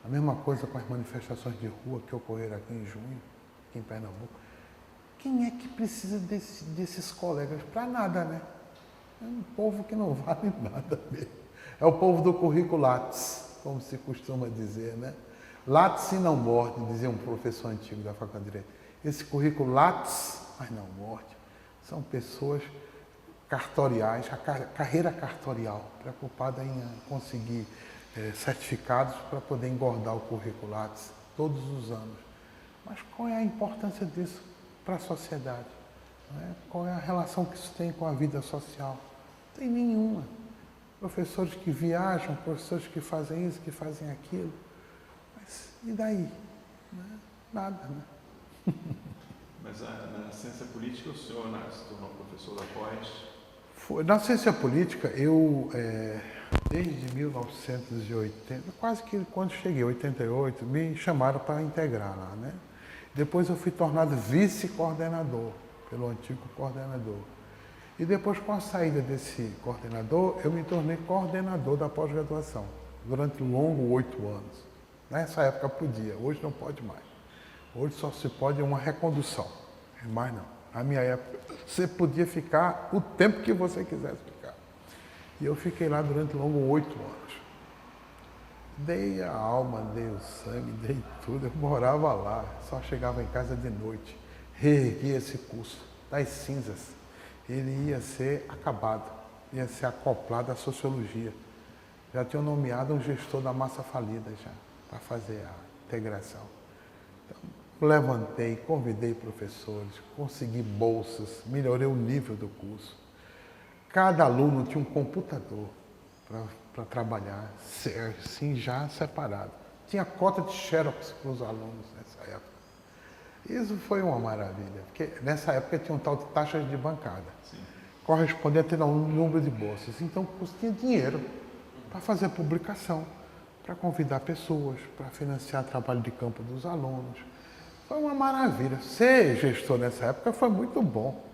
A mesma coisa com as manifestações de rua que ocorreram aqui em junho, aqui em Pernambuco. Quem é que precisa desses colegas? Para nada, né? É um povo que não vale nada mesmo. É o povo do currículo Lattes, como se costuma dizer, né? Lattes não morde, dizia um professor antigo da Faculdade de Direito. Esse currículo Lattes, mas não morde. São pessoas cartoriais, a carreira cartorial, preocupada em conseguir certificados para poder engordar o currículo Lattes todos os anos. Mas qual é a importância disso para a sociedade? Não é? Qual é a relação que isso tem com a vida social? Não tem nenhuma. Professores que viajam, professores que fazem isso, que fazem aquilo. Mas e daí? Nada, né? Mas na ciência política o senhor se tornou professor da pós? Na ciência política, eu, desde 1980, quase que quando cheguei, 88, me chamaram para integrar lá, né? Depois eu fui tornado vice-coordenador, pelo antigo coordenador. E depois, com a saída desse coordenador, eu me tornei coordenador da pós-graduação, durante longos 8 anos. Nessa época podia, hoje não pode mais. Hoje só se pode uma recondução, mais não. Na minha época, você podia ficar o tempo que você quisesse ficar. E eu fiquei lá durante longos 8 anos. Dei a alma, dei o sangue, dei tudo. Eu morava lá, só chegava em casa de noite. Reergui esse curso das cinzas. Ele ia ser acabado, ia ser acoplado à sociologia. Já tinham nomeado um gestor da massa falida já, para fazer a integração. Então, levantei, convidei professores, consegui bolsas, melhorei o nível do curso. Cada aluno tinha um computador para trabalhar, assim, já separado. Tinha cota de xerox para os alunos nessa época. Isso foi uma maravilha, porque nessa época tinha um tal de taxas de bancada, correspondente a um número de bolsas. Então, o curso tinha dinheiro para fazer publicação, para convidar pessoas, para financiar trabalho de campo dos alunos. Foi uma maravilha. Ser gestor nessa época foi muito bom,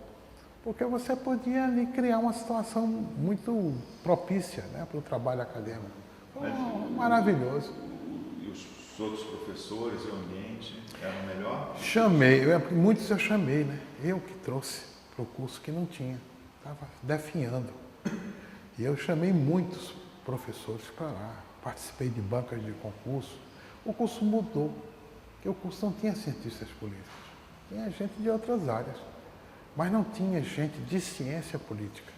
porque você podia ali criar uma situação muito propícia, né, para o trabalho acadêmico. Foi maravilhoso. E os outros professores e o ambiente eram melhor? Muitos eu chamei, né? Eu que trouxe para o curso que não tinha, estava definhando. E eu chamei muitos professores para lá, participei de bancas de concurso. O curso mudou, porque o curso não tinha cientistas políticos, tinha gente de outras áreas, mas não tinha gente de ciência política.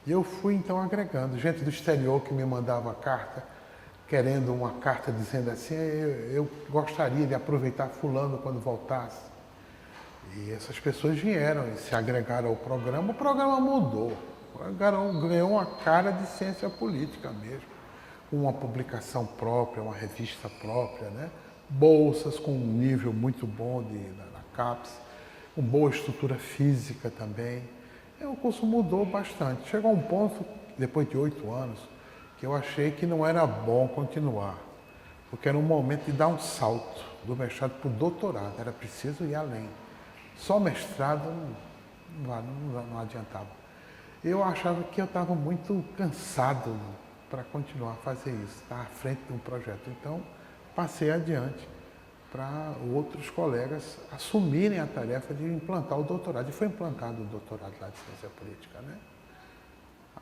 E eu fui então agregando, gente do exterior que me mandava carta, querendo uma carta dizendo assim, eu gostaria de aproveitar fulano quando voltasse. E essas pessoas vieram e se agregaram ao programa, o programa mudou, ganhou uma cara de ciência política mesmo, com uma publicação própria, uma revista própria, né? Bolsas com um nível muito bom na CAPES, com boa estrutura física também. E o curso mudou bastante. Chegou a um ponto, depois de 8 anos, que eu achei que não era bom continuar, porque era um momento de dar um salto do mestrado para o doutorado, era preciso ir além. Só mestrado não adiantava. Eu achava que eu estava muito cansado para continuar a fazer isso, estar à frente de um projeto. Então, passei adiante para outros colegas assumirem a tarefa de implantar o doutorado. E foi implantado o doutorado lá de ciência política, né?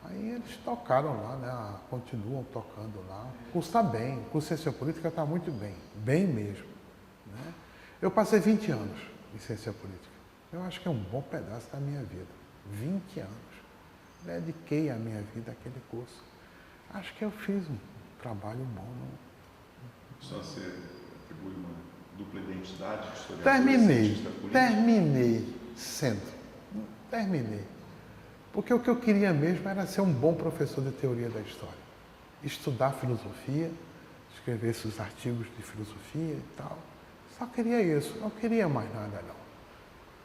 Aí eles tocaram lá, né? Continuam tocando lá. O curso está bem, o curso de ciência política está muito bem, bem mesmo, né? Eu passei 20 anos em ciência política. Eu acho que é um bom pedaço da minha vida. 20 anos. Dediquei a minha vida àquele curso. Acho que eu fiz um trabalho bom. Só você atribui uma dupla identidade de historiador? Terminei. Porque o que eu queria mesmo era ser um bom professor de teoria da história. Estudar filosofia, escrever esses artigos de filosofia e tal. Só queria isso, não queria mais nada não.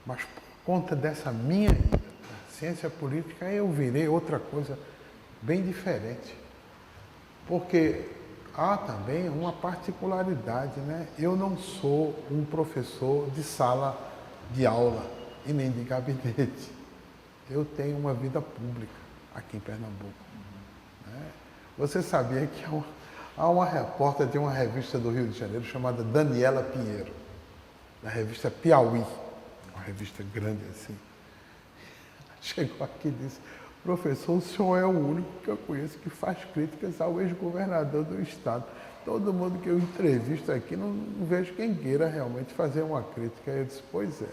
Mas por conta dessa minha ida para ciência política, eu virei outra coisa bem diferente. Porque há também uma particularidade, né? Eu não sou um professor de sala de aula e nem de gabinete. Eu tenho uma vida pública aqui em Pernambuco, né? Você sabia que há uma repórter de uma revista do Rio de Janeiro chamada Daniela Pinheiro, da revista Piauí, uma revista grande assim. Chegou aqui e disse: professor, o senhor é o único que eu conheço que faz críticas ao ex-governador do estado. Todo mundo que eu entrevisto aqui, não vejo quem queira realmente fazer uma crítica. Eu disse: pois é.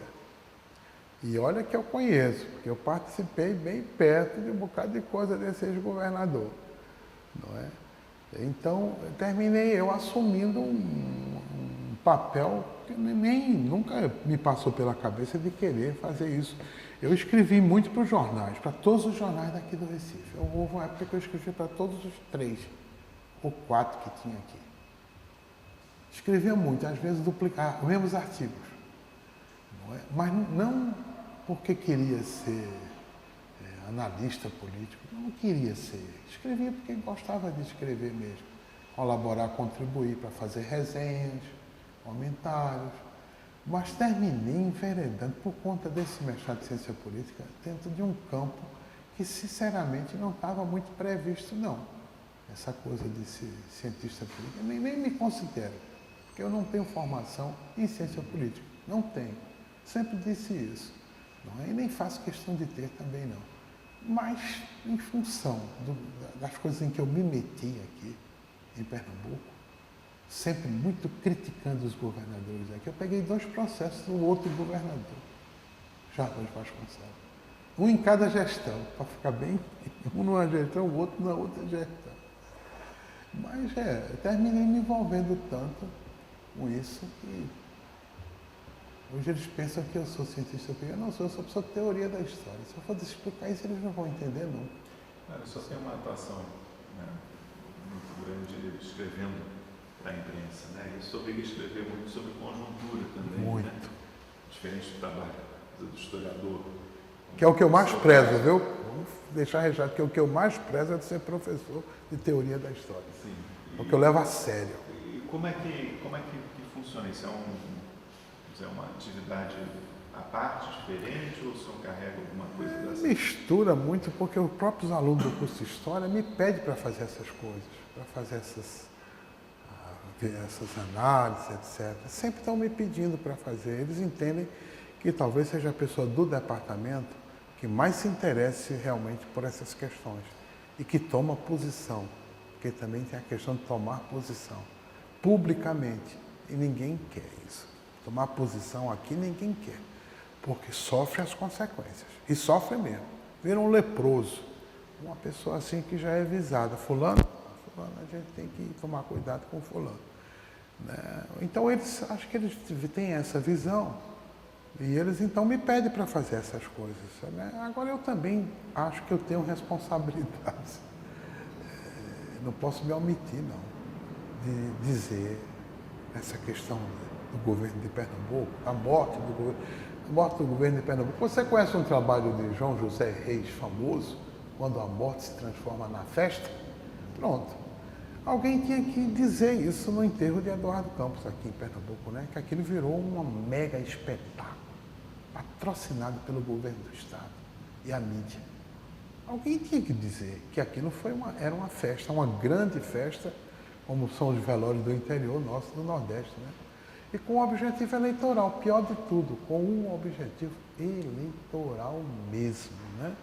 E olha que eu conheço, porque eu participei bem perto de um bocado de coisa desse ex-governador, não é? Então, terminei eu assumindo um papel que nunca me passou pela cabeça de querer fazer isso. Eu escrevi muito para os jornais, para todos os jornais daqui do Recife. Houve uma época que eu escrevi para todos os 3 ou 4 que tinha aqui. Escrevia muito, às vezes duplicava os mesmos artigos. Não é? Mas não porque queria ser analista político, não queria ser. Escrevia porque gostava de escrever mesmo. Colaborar, contribuir para fazer resenhas, comentários. Mas terminei enveredando por conta desse mestrado de ciência política dentro de um campo que, sinceramente, não estava muito previsto, não. Essa coisa de ser cientista político, nem me considero, porque eu não tenho formação em ciência política. Não tenho. Sempre disse isso. Não é? E nem faço questão de ter também, não. Mas, em função das coisas em que eu me meti aqui, em Pernambuco, sempre muito criticando os governadores aqui, eu peguei 2 processos do outro governador, Jardel Vasconcelos. Um em cada gestão, para ficar bem, um numa gestão, o outro na outra gestão. Mas eu terminei me envolvendo tanto com isso que hoje eles pensam que eu sou cientista político. Eu não sou, eu sou professor de teoria da história. Se eu for explicar isso, eles não vão entender nunca. Cara, só tem uma atuação, né, muito grande escrevendo para a imprensa, né? Isso obriga a escrever muito sobre conjuntura também, muito. Né? Diferente do trabalho do historiador. Que é o que eu mais prezo, viu? Vamos deixar registrado que o que eu mais prezo é de ser professor de teoria da história. Sim. É o que eu levo a sério. E como é que funciona isso? É uma atividade à parte, diferente, ou o senhor carrega alguma coisa dessa? Mistura muito, porque os próprios alunos do curso de História me pedem para fazer essas coisas, para fazer essas análises, etc. Sempre estão me pedindo para fazer. Eles entendem que talvez seja a pessoa do departamento que mais se interesse realmente por essas questões e que toma posição, porque também tem a questão de tomar posição publicamente, e ninguém quer isso. Tomar posição aqui ninguém quer, porque sofre as consequências, e sofre mesmo. Vira um leproso, uma pessoa assim que já é visada. Fulano, a gente tem que tomar cuidado com fulano. Né? Então, acho que eles têm essa visão, e eles então me pedem para fazer essas coisas. Né? Agora, eu também acho que eu tenho responsabilidade. Não posso me omitir, não, de dizer essa questão do governo de Pernambuco, a morte do governo de Pernambuco. Você conhece um trabalho de João José Reis, famoso, Quando a Morte se Transforma na Festa? Pronto. Alguém tinha que dizer isso no enterro de Eduardo Campos, aqui em Pernambuco, né? Que aquilo virou um mega espetáculo, patrocinado pelo governo do Estado e a mídia. Alguém tinha que dizer que aquilo era uma festa, uma grande festa, como são os velórios do interior nosso, do Nordeste, né? E com um objetivo eleitoral, pior de tudo, com um objetivo eleitoral mesmo, né?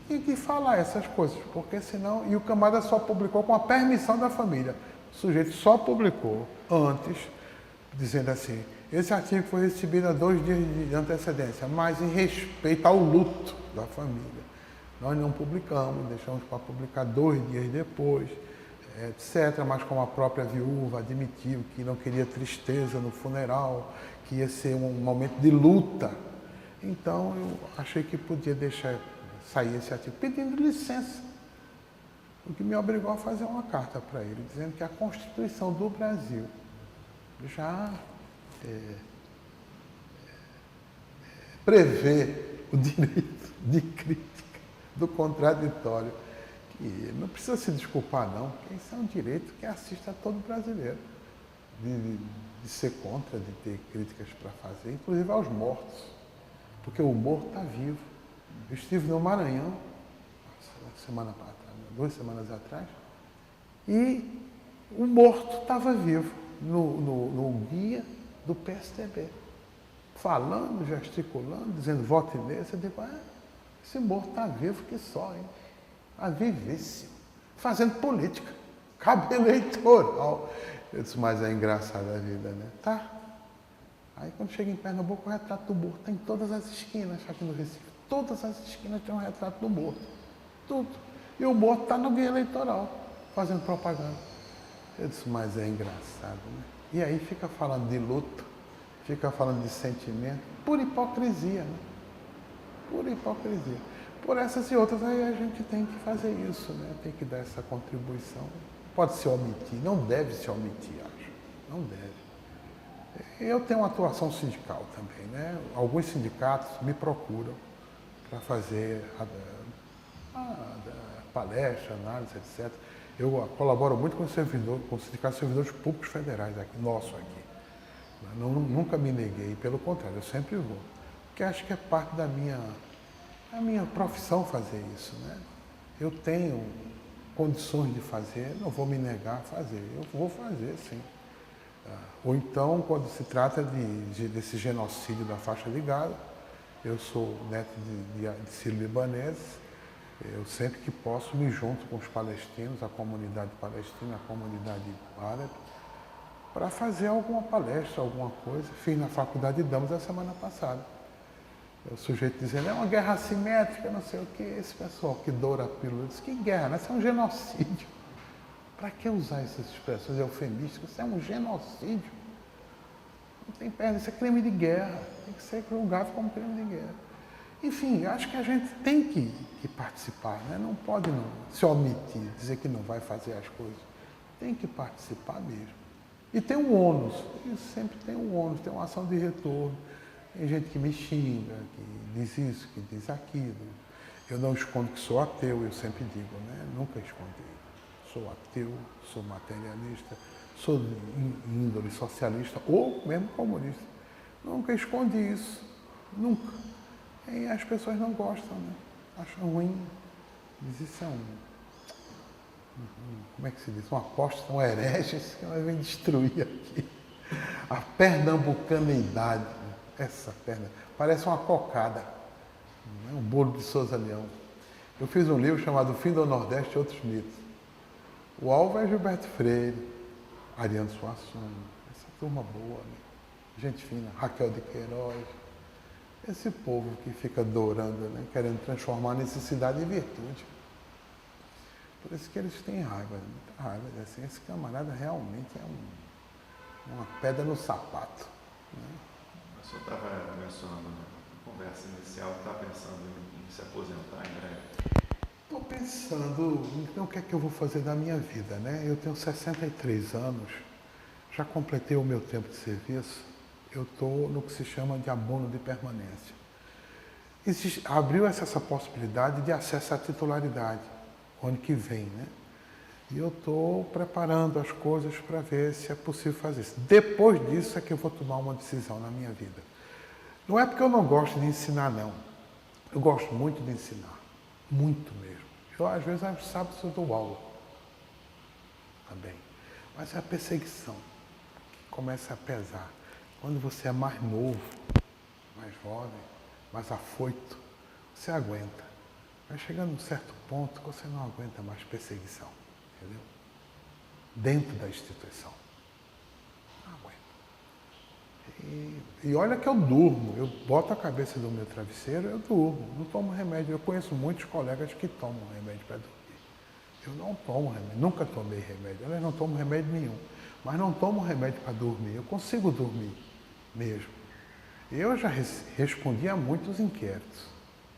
Tinha que falar essas coisas, porque senão... E o camarada só publicou com a permissão da família. O sujeito só publicou antes, dizendo assim, esse artigo foi recebido há 2 dias de antecedência, mas em respeito ao luto da família. Nós não publicamos, deixamos para publicar 2 dias depois, etc. Mas como a própria viúva admitiu que não queria tristeza no funeral, que ia ser um momento de luta. Então eu achei que podia deixar sair esse artigo, pedindo licença. O que me obrigou a fazer uma carta para ele, dizendo que a Constituição do Brasil já prevê o direito de crítica do contraditório, que não precisa se desculpar não, porque isso é um direito que assiste a todo brasileiro, de ser contra, de ter críticas para fazer, inclusive aos mortos, porque o morto está vivo. Eu estive no Maranhão, 2 semanas atrás, e o morto estava vivo no guia do PSDB, falando, gesticulando, dizendo vote nesse. Eu digo, esse morto está vivo que só, hein? Está vivíssimo, fazendo política, cabo eleitoral. Eu disse, mas é engraçada a vida, né? Tá. Aí quando chega em Pernambuco, o retrato do morto está em todas as esquinas aqui no Recife. Todas as esquinas tem um retrato do morto. Tudo. E o morto está no guia eleitoral, fazendo propaganda. Eu disse, mas é engraçado, né? E aí fica falando de luto, fica falando de sentimento, por hipocrisia, né? Por hipocrisia. Por essas e outras, aí a gente tem que fazer isso, né? Tem que dar essa contribuição. Pode se omitir, não deve se omitir, acho. Não deve. Eu tenho uma atuação sindical também, né? Alguns sindicatos me procuram para fazer palestra, análise, etc. Eu colaboro muito com o Sindicato de Servidores Públicos Federais, aqui, nosso aqui. Nunca me neguei, pelo contrário, eu sempre vou. Porque acho que é parte da minha profissão fazer isso, né? Eu tenho condições de fazer, não vou me negar a fazer, eu vou fazer sim. Ou então, quando se trata desse genocídio da faixa de Gaza, eu sou neto de sírio-libaneses, eu sempre que posso me junto com os palestinos, a comunidade palestina, a comunidade árabe, para fazer alguma palestra, alguma coisa. Fiz na Faculdade de Damas a semana passada. O sujeito dizendo, é uma guerra assimétrica, não sei o que, esse pessoal que doura a pílula. Eu disse, que guerra, né? Isso é um genocídio. Para que usar essas expressões eufemísticas? Isso é um genocídio. Não tem perda, isso é crime de guerra. Tem que ser julgado como crime de guerra. Enfim, acho que a gente tem que participar, né? Não pode não se omitir, dizer que não vai fazer as coisas. Tem que participar mesmo. E tem um ônus, isso sempre tem um ônus, tem uma ação de retorno. Tem gente que me xinga, que diz isso, que diz aquilo. Eu não escondo que sou ateu, eu sempre digo, né? Nunca escondi. Sou ateu, sou materialista, sou de índole socialista ou mesmo comunista. Nunca escondi isso, nunca. E as pessoas não gostam, né? Acham ruim. Diz isso é como é que se diz? Um apóstolo, um herege, que vai destruir aqui. A pernambucaneidade, essa perna, parece uma cocada, né? Um bolo de Souza Leão. Eu fiz um livro chamado Fim do Nordeste e Outros Mitos. O alvo é Gilberto Freire, Ariano Suassuna, essa turma boa, né? Gente fina, Raquel de Queiroz. Esse povo que fica dourando, né? Querendo transformar a necessidade em virtude. Por isso que eles têm raiva, muita raiva. Assim, esse camarada realmente é uma pedra no sapato. Né? O senhor estava mencionando na conversa inicial, está pensando em se aposentar em breve? Estou pensando, então, o que é que eu vou fazer da minha vida, né? Eu tenho 63 anos, já completei o meu tempo de serviço, eu estou no que se chama de abono de permanência. Abriu-se essa possibilidade de acesso à titularidade, ano que vem, né? E eu estou preparando as coisas para ver se é possível fazer isso. Depois disso é que eu vou tomar uma decisão na minha vida. Não é porque eu não gosto de ensinar, não. Eu gosto muito de ensinar. Muito mesmo. Eu, às vezes, aos sábados eu dou aula. Também. Mas é a perseguição que começa a pesar. Quando você é mais novo, mais jovem, mais afoito, você aguenta. Vai chegando a um certo ponto que você não aguenta mais perseguição. Entendeu? Dentro da instituição. Não aguento. E olha que eu durmo. Eu boto a cabeça do meu travesseiro, eu durmo. Não tomo remédio. Eu conheço muitos colegas que tomam remédio para dormir. Eu não tomo remédio. Nunca tomei remédio. Eu não tomo remédio nenhum. Mas não tomo remédio para dormir. Eu consigo dormir mesmo. Eu já respondi a muitos inquéritos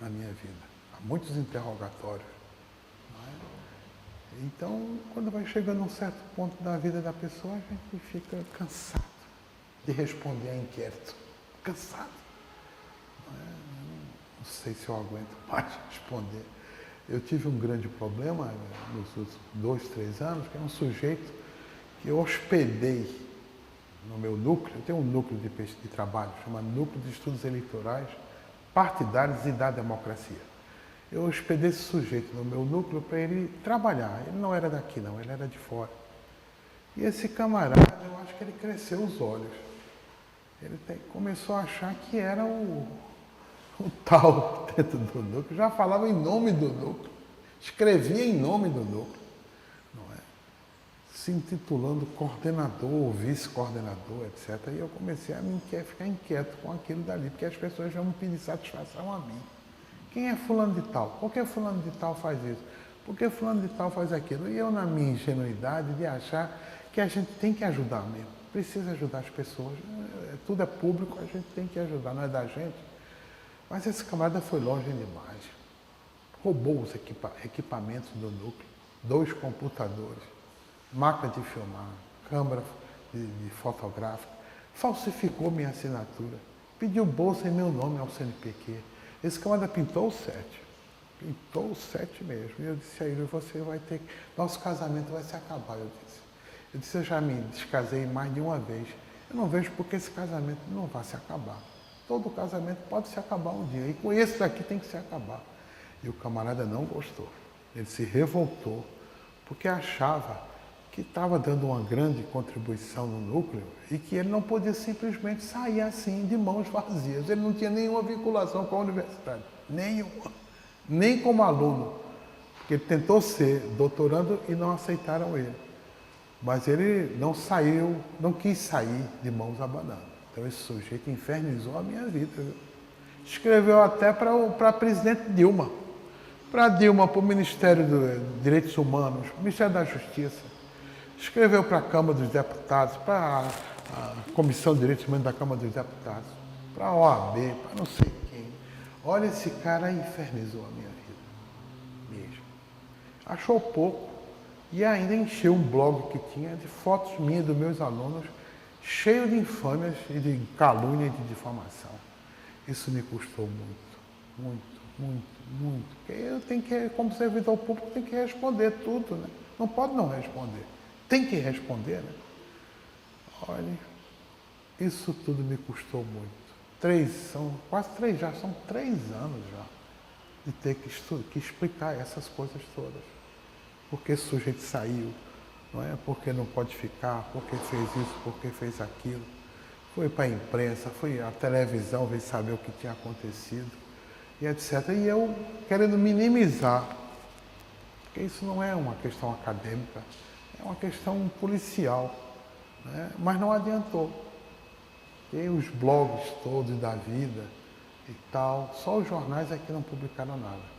na minha vida. A muitos interrogatórios. Então, quando vai chegando a um certo ponto da vida da pessoa, a gente fica cansado de responder a inquérito. Cansado. Não sei se eu aguento mais responder. Eu tive um grande problema nos últimos 2, 3 anos, que é um sujeito que eu hospedei no meu núcleo. Eu tenho um núcleo de trabalho, chamado Núcleo de Estudos Eleitorais, Partidários e da Democracia. Eu hospedei esse sujeito no meu núcleo para ele trabalhar. Ele não era daqui, não, ele era de fora. E esse camarada, eu acho que ele cresceu os olhos. Ele começou a achar que era o tal dentro do núcleo. Já falava em nome do núcleo. Escrevia em nome do núcleo. Não é? se intitulando coordenador, vice-coordenador, etc. E eu comecei a ficar inquieto com aquilo dali, porque as pessoas já me pedir satisfação a mim. Quem é fulano de tal? Por que fulano de tal faz isso? Por que fulano de tal faz aquilo? E eu, na minha ingenuidade de achar que a gente tem que ajudar mesmo, precisa ajudar as pessoas. Tudo é público, a gente tem que ajudar, não é da gente. Mas esse camarada foi longe demais. Roubou os equipamentos do núcleo, 2 computadores, máquina de filmar, câmera de fotográfica, falsificou minha assinatura, pediu bolsa em meu nome ao CNPq. Esse camarada pintou o 7 mesmo. E eu disse a ele, você vai ter que... Nosso casamento vai se acabar, eu disse, eu já me descasei mais de uma vez. Eu não vejo porque esse casamento não vai se acabar. Todo casamento pode se acabar um dia. E com esse daqui tem que se acabar. E o camarada não gostou. Ele se revoltou, porque achava que estava dando uma grande contribuição no núcleo e que ele não podia simplesmente sair assim, de mãos vazias. Ele não tinha nenhuma vinculação com a universidade. Nenhuma. Nem como aluno. Porque ele tentou ser doutorando e não aceitaram ele. Mas ele não saiu, não quis sair de mãos abanando. Então esse sujeito infernizou a minha vida. Viu? Escreveu até para a presidente Dilma. Para Dilma, para o Ministério dos Direitos Humanos, Ministério da Justiça. Escreveu para a Câmara dos Deputados, para a Comissão de Direitos Humanos da Câmara dos Deputados, para a OAB, para não sei quem. Olha, esse cara infernizou a minha vida. Mesmo. Achou pouco. E ainda encheu um blog que tinha de fotos minhas dos meus alunos, cheio de infâmias e de calúnia e de difamação. Isso me custou muito. Porque eu tenho que, como servidor público, tem que responder tudo, né? Não pode não responder. Tem que responder, né? Olha, isso tudo me custou muito. São 3 anos já de ter que explicar essas coisas todas. Porque esse sujeito saiu, não é? Porque não pode ficar, porque fez isso, porque fez aquilo. Foi para a imprensa, foi à televisão, veio saber o que tinha acontecido, e etc. E eu querendo minimizar, porque isso não é uma questão acadêmica, é uma questão policial, né? Mas não adiantou. E os blogs todos da vida e tal, só os jornais é que não publicaram nada.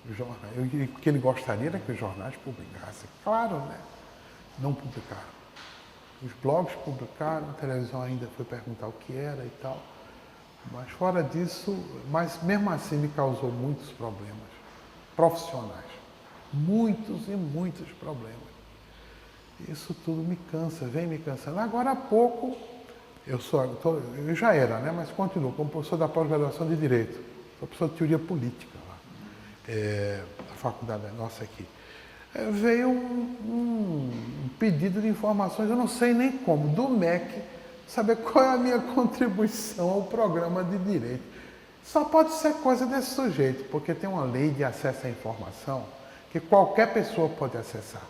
O que ele gostaria era que os jornais publicassem. Claro, né? Não publicaram. Os blogs publicaram, a televisão ainda foi perguntar o que era e tal. Mas fora disso, mas mesmo assim me causou muitos problemas profissionais. Muitos e muitos problemas. Isso tudo me cansa, vem me cansando. Agora há pouco, eu já era, né? Mas continuo como professor da pós-graduação de Direito. Sou professor de Teoria Política lá. A faculdade nossa aqui. Veio um pedido de informações, eu não sei nem como, do MEC, saber qual é a minha contribuição ao programa de direito. Só pode ser coisa desse sujeito, porque tem uma lei de acesso à informação que qualquer pessoa pode acessar.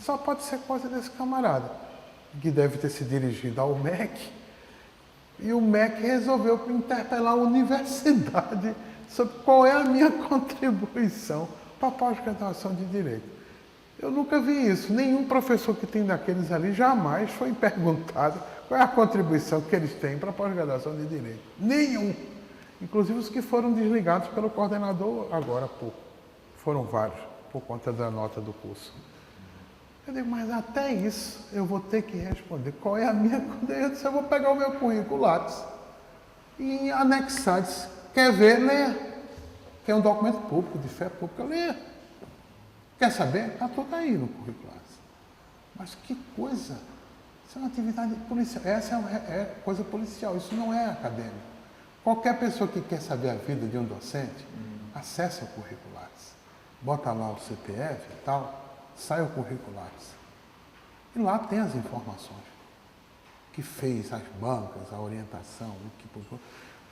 Só pode ser coisa desse camarada, que deve ter se dirigido ao MEC, e o MEC resolveu interpelar a universidade sobre qual é a minha contribuição para a pós-graduação de Direito. Eu nunca vi isso. Nenhum professor que tem daqueles ali jamais foi perguntado qual é a contribuição que eles têm para a pós-graduação de Direito. Nenhum. Inclusive os que foram desligados pelo coordenador agora há pouco. Foram vários, por conta da nota do curso. Eu digo, mas até isso eu vou ter que responder. Qual é a minha contribuição? Eu vou pegar o meu currículo Lattes e anexar. Quer ver? Leia. Que é um documento público, de fé pública, leia. Quer saber? Está tudo aí no currículo. Mas que coisa! Isso é uma atividade policial. Essa é coisa policial, isso não é acadêmico. Qualquer pessoa que quer saber a vida de um docente, acesse o currículo Lattes. Bota lá o CPF e tal, sai o currículo Lattes. E lá tem as informações. Que fez as bancas, a orientação, o que...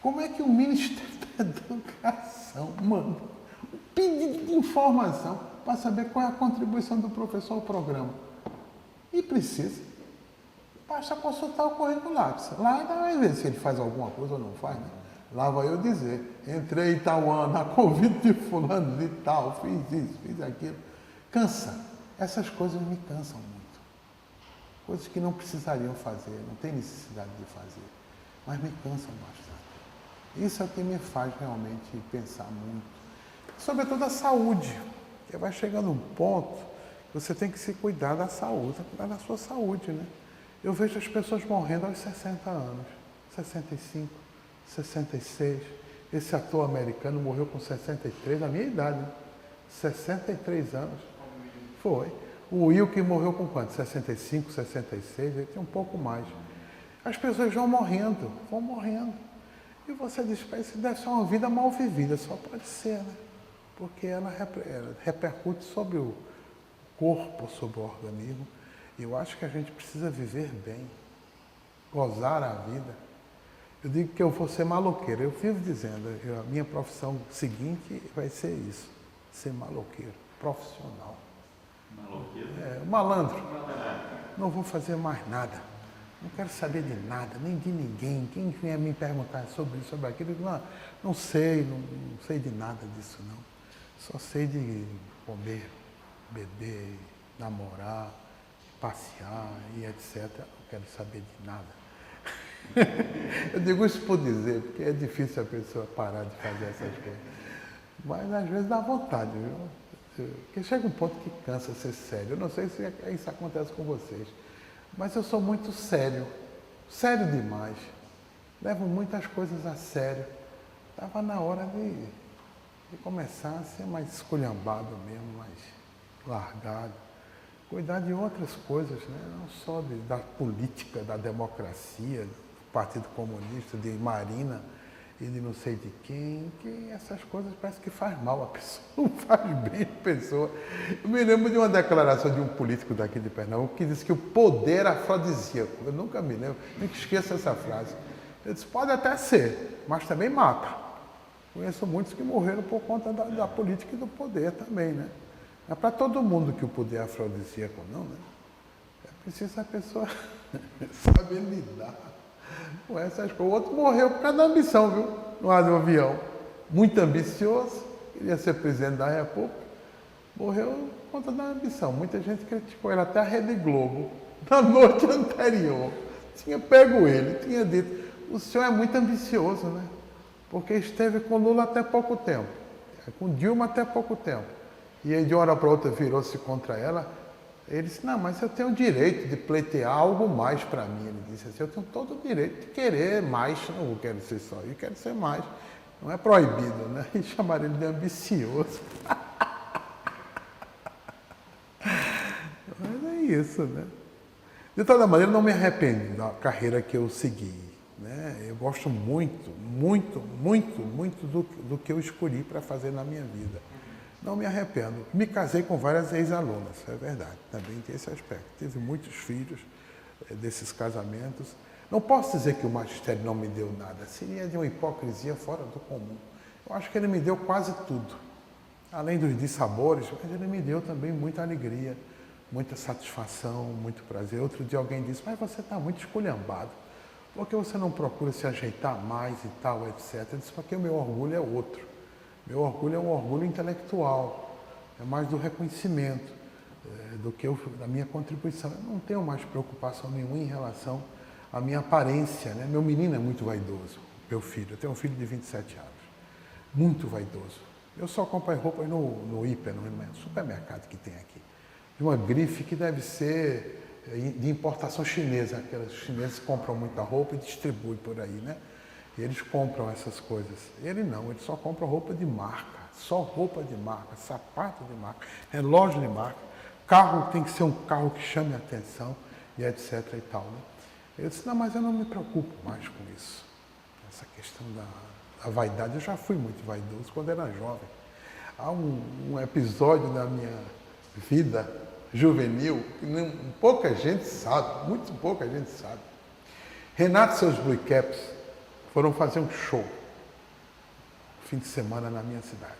Como é que o Ministério da Educação manda um pedido de informação para saber qual é a contribuição do professor ao programa? E precisa. Basta consultar o currículo Lattes. Lá vai ver se ele faz alguma coisa ou não faz, né? Lá vai eu dizer, entrei em tal ano, a convite de fulano de tal, fiz isso, fiz aquilo. Cansa. Essas coisas me cansam muito. coisas que não precisariam fazer, não tem necessidade de fazer, mas me cansam bastante. Isso é o que me faz realmente pensar muito. Sobretudo a saúde, porque vai chegando um ponto que você tem que se cuidar da saúde, cuidar da sua saúde, né? Eu vejo as pessoas morrendo aos 60 anos, 65, 66. Esse ator americano morreu com 63, na minha idade, né? 63 anos. Foi. O Will que morreu com quanto? 65, 66, ele tem um pouco mais. As pessoas vão morrendo. E você diz, isso deve ser uma vida mal vivida, só pode ser, né? Porque ela repercute sobre o corpo, sobre o organismo. E eu acho que a gente precisa viver bem, gozar a vida. Eu digo que eu vou ser maloqueiro. Eu vivo dizendo, a minha profissão seguinte vai ser isso, ser maloqueiro, profissional. Maloqueiro? Malandro. Não vou fazer mais nada. Não quero saber de nada, nem de ninguém. Quem vier me perguntar sobre isso, sobre aquilo, eu digo, não sei de nada disso não. Só sei de comer, beber, namorar, passear e etc. Não quero saber de nada. Eu digo isso por dizer, porque é difícil a pessoa parar de fazer essas coisas. Mas às vezes dá vontade, viu? Porque chega um ponto que cansa ser sério. Eu não sei se isso acontece com vocês, mas eu sou muito sério demais. Levo muitas coisas a sério. Estava na hora de começar a ser mais esculhambado mesmo, mais largado. Cuidar de outras coisas, né? Não só da política, da democracia, do Partido Comunista, de Marina e de não sei de quem, que essas coisas parece que faz mal a pessoa, não faz bem a pessoa. Eu me lembro de uma declaração de um político daqui de Pernambuco que disse que o poder é afrodisíaco. Eu nunca me lembro, nunca esqueço essa frase. Ele disse, pode até ser, mas também mata. Conheço muitos que morreram por conta da política e do poder também, né? Não é para todo mundo que o poder é afrodisíaco, não, né? É preciso a pessoa saber lidar com essas coisas. O outro morreu por causa da ambição, viu? No ar do avião. Muito ambicioso, queria ser presidente da República. Morreu por conta da ambição. Muita gente criticou ele, até a Rede Globo, na noite anterior. Tinha pego ele, tinha dito, o senhor é muito ambicioso, né? Porque esteve com Lula até pouco tempo, com Dilma até pouco tempo. E aí de uma hora para outra virou-se contra ela. Ele disse, não, mas eu tenho o direito de pleitear algo mais para mim. Ele disse assim, eu tenho todo o direito de querer mais, não quero ser só eu, quero ser mais. Não é proibido, né? E chamaram ele de ambicioso. Mas é isso, né? De toda maneira, não me arrependo da carreira que eu segui, né? Eu gosto muito do que eu escolhi para fazer na minha vida. Não me arrependo. Me casei com várias ex-alunas, é verdade. Também tem esse aspecto. Tive muitos filhos desses casamentos. Não posso dizer que o magistério não me deu nada. Seria de uma hipocrisia fora do comum. Eu acho que ele me deu quase tudo. Além dos dissabores, mas ele me deu também muita alegria, muita satisfação, muito prazer. Outro dia alguém disse, mas você está muito esculhambado. Por que você não procura se ajeitar mais e tal, etc. Eu disse, porque o meu orgulho é outro. Meu orgulho é um orgulho intelectual, é mais do reconhecimento do que da minha contribuição. Eu não tenho mais preocupação nenhuma em relação à minha aparência, né? Meu menino é muito vaidoso, meu filho. Eu tenho um filho de 27 anos, muito vaidoso. Eu só compro roupas no hiper, no supermercado que tem aqui, de uma grife que deve ser de importação chinesa. Aqueles chineses compram muita roupa e distribuem por aí, né? E eles compram essas coisas. Ele não, ele só compra roupa de marca, só roupa de marca, sapato de marca, relógio de marca, carro tem que ser um carro que chame a atenção e etc e tal, né? Eu disse, não, mas eu não me preocupo mais com isso. Essa questão da vaidade, eu já fui muito vaidoso quando era jovem. Há um episódio da minha vida juvenil que pouca gente sabe, muito pouca gente sabe. Renato e seus Blue Caps foram fazer um show, fim de semana na minha cidade.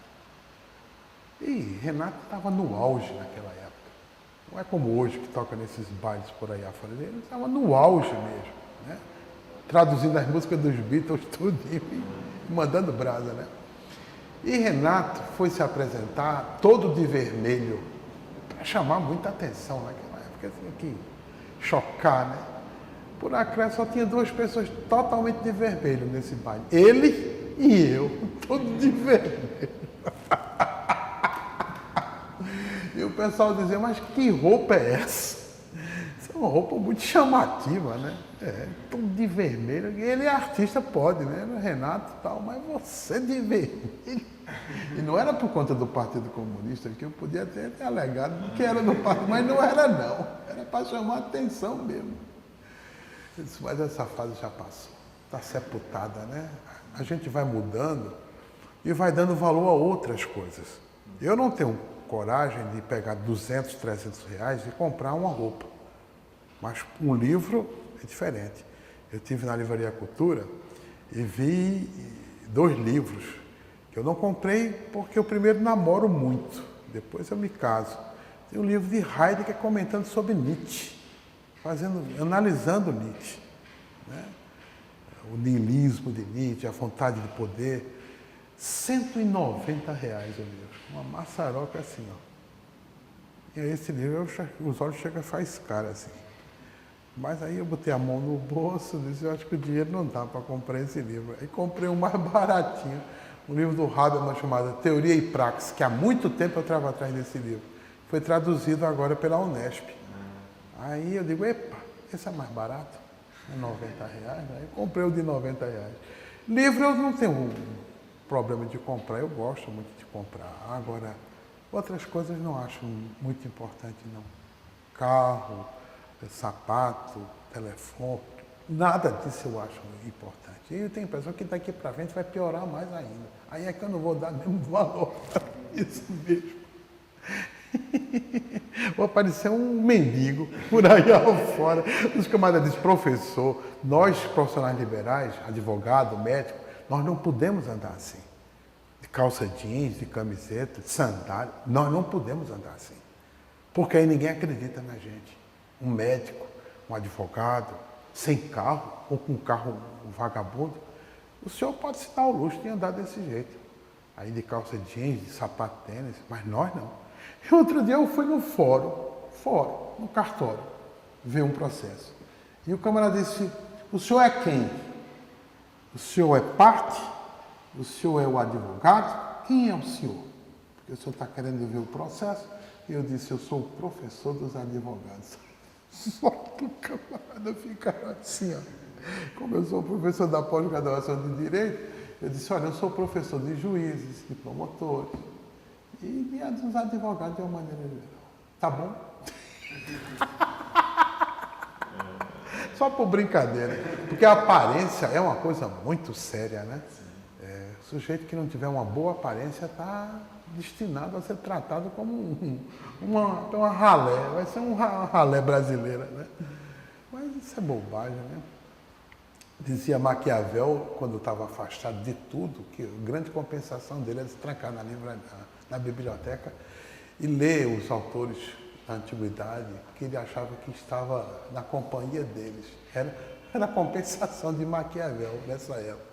E Renato estava no auge naquela época. Não é como hoje, que toca nesses bailes por aí afora. Ele estava no auge mesmo, né? Traduzindo as músicas dos Beatles, tudo, e mandando brasa, né? E Renato foi se apresentar todo de vermelho, para chamar muita atenção naquela época. Assim, que chocar, né? Por acaso só tinha duas pessoas totalmente de vermelho nesse baile. Ele e eu, todos de vermelho. E o pessoal dizia, mas que roupa é essa? Essa é uma roupa muito chamativa, né? Tudo de vermelho. E ele é artista, pode, né? Era Renato e tal, mas você de vermelho. E não era por conta do Partido Comunista, que eu podia ter alegado que era do partido, mas não era não. Era para chamar a atenção mesmo. Eu disse, mas essa fase já passou. Está sepultada, né? A gente vai mudando e vai dando valor a outras coisas. Eu não tenho coragem de pegar 200, 300 reais e comprar uma roupa. Mas um livro é diferente. Eu estive na Livraria Cultura e vi 2 livros que eu não comprei porque eu primeiro namoro muito, depois eu me caso. Tem um livro de Heidegger comentando sobre Nietzsche, analisando Nietzsche, né? O niilismo de Nietzsche, a vontade de poder. R$190 o livro, uma maçaroca assim, ó. E esse livro, os olhos chegam a faiscar assim. Mas aí eu botei a mão no bolso e disse, eu acho que o dinheiro não dá para comprar esse livro. Aí comprei um mais baratinho, um livro do Habermas chamado Teoria e Praxis, que há muito tempo eu estava atrás desse livro. Foi traduzido agora pela Unesp. Aí eu digo, epa, esse é mais barato, é R$90. Aí comprei o de R$90. Livro eu não tenho problema de comprar, eu gosto muito de comprar. Agora, outras coisas não acho muito importante, não. Carro, sapato, telefone, nada disso eu acho importante. E eu tenho a impressão que daqui para frente vai piorar mais ainda. Aí é que eu não vou dar mesmo valor para isso mesmo. Vou aparecer um mendigo por aí fora. Os camaradas dizem, professor, nós profissionais liberais, advogado, médico, nós não podemos andar assim. De calça jeans, de camiseta, de sandália, nós não podemos andar assim. Porque aí ninguém acredita na gente. Um médico, um advogado, sem carro, ou com um carro vagabundo, o senhor pode se dar ao luxo de andar desse jeito. Aí de calça jeans, de sapato tênis, mas nós não. E outro dia eu fui no fórum, no cartório, ver um processo. E o camarada disse, o senhor é quem? O senhor é parte? O senhor é o advogado? Quem é o senhor? Porque o senhor está querendo ver o processo. E eu disse, eu sou o professor dos advogados. Só que o camarada ficaram assim, ó. Como eu sou professor da pós-graduação de Direito, eu disse, olha, eu sou professor de juízes, de promotores e dos advogados de uma maneira geral. Tá bom? Só por brincadeira. Porque a aparência é uma coisa muito séria, né? O sujeito que não tiver uma boa aparência está destinado a ser tratado como uma ralé. Vai ser uma ralé brasileira, né? Mas isso é bobagem, né? Dizia Maquiavel, quando estava afastado de tudo, que a grande compensação dele era se trancar na biblioteca e ler os autores da antiguidade, porque ele achava que estava na companhia deles. Era a compensação de Maquiavel nessa época.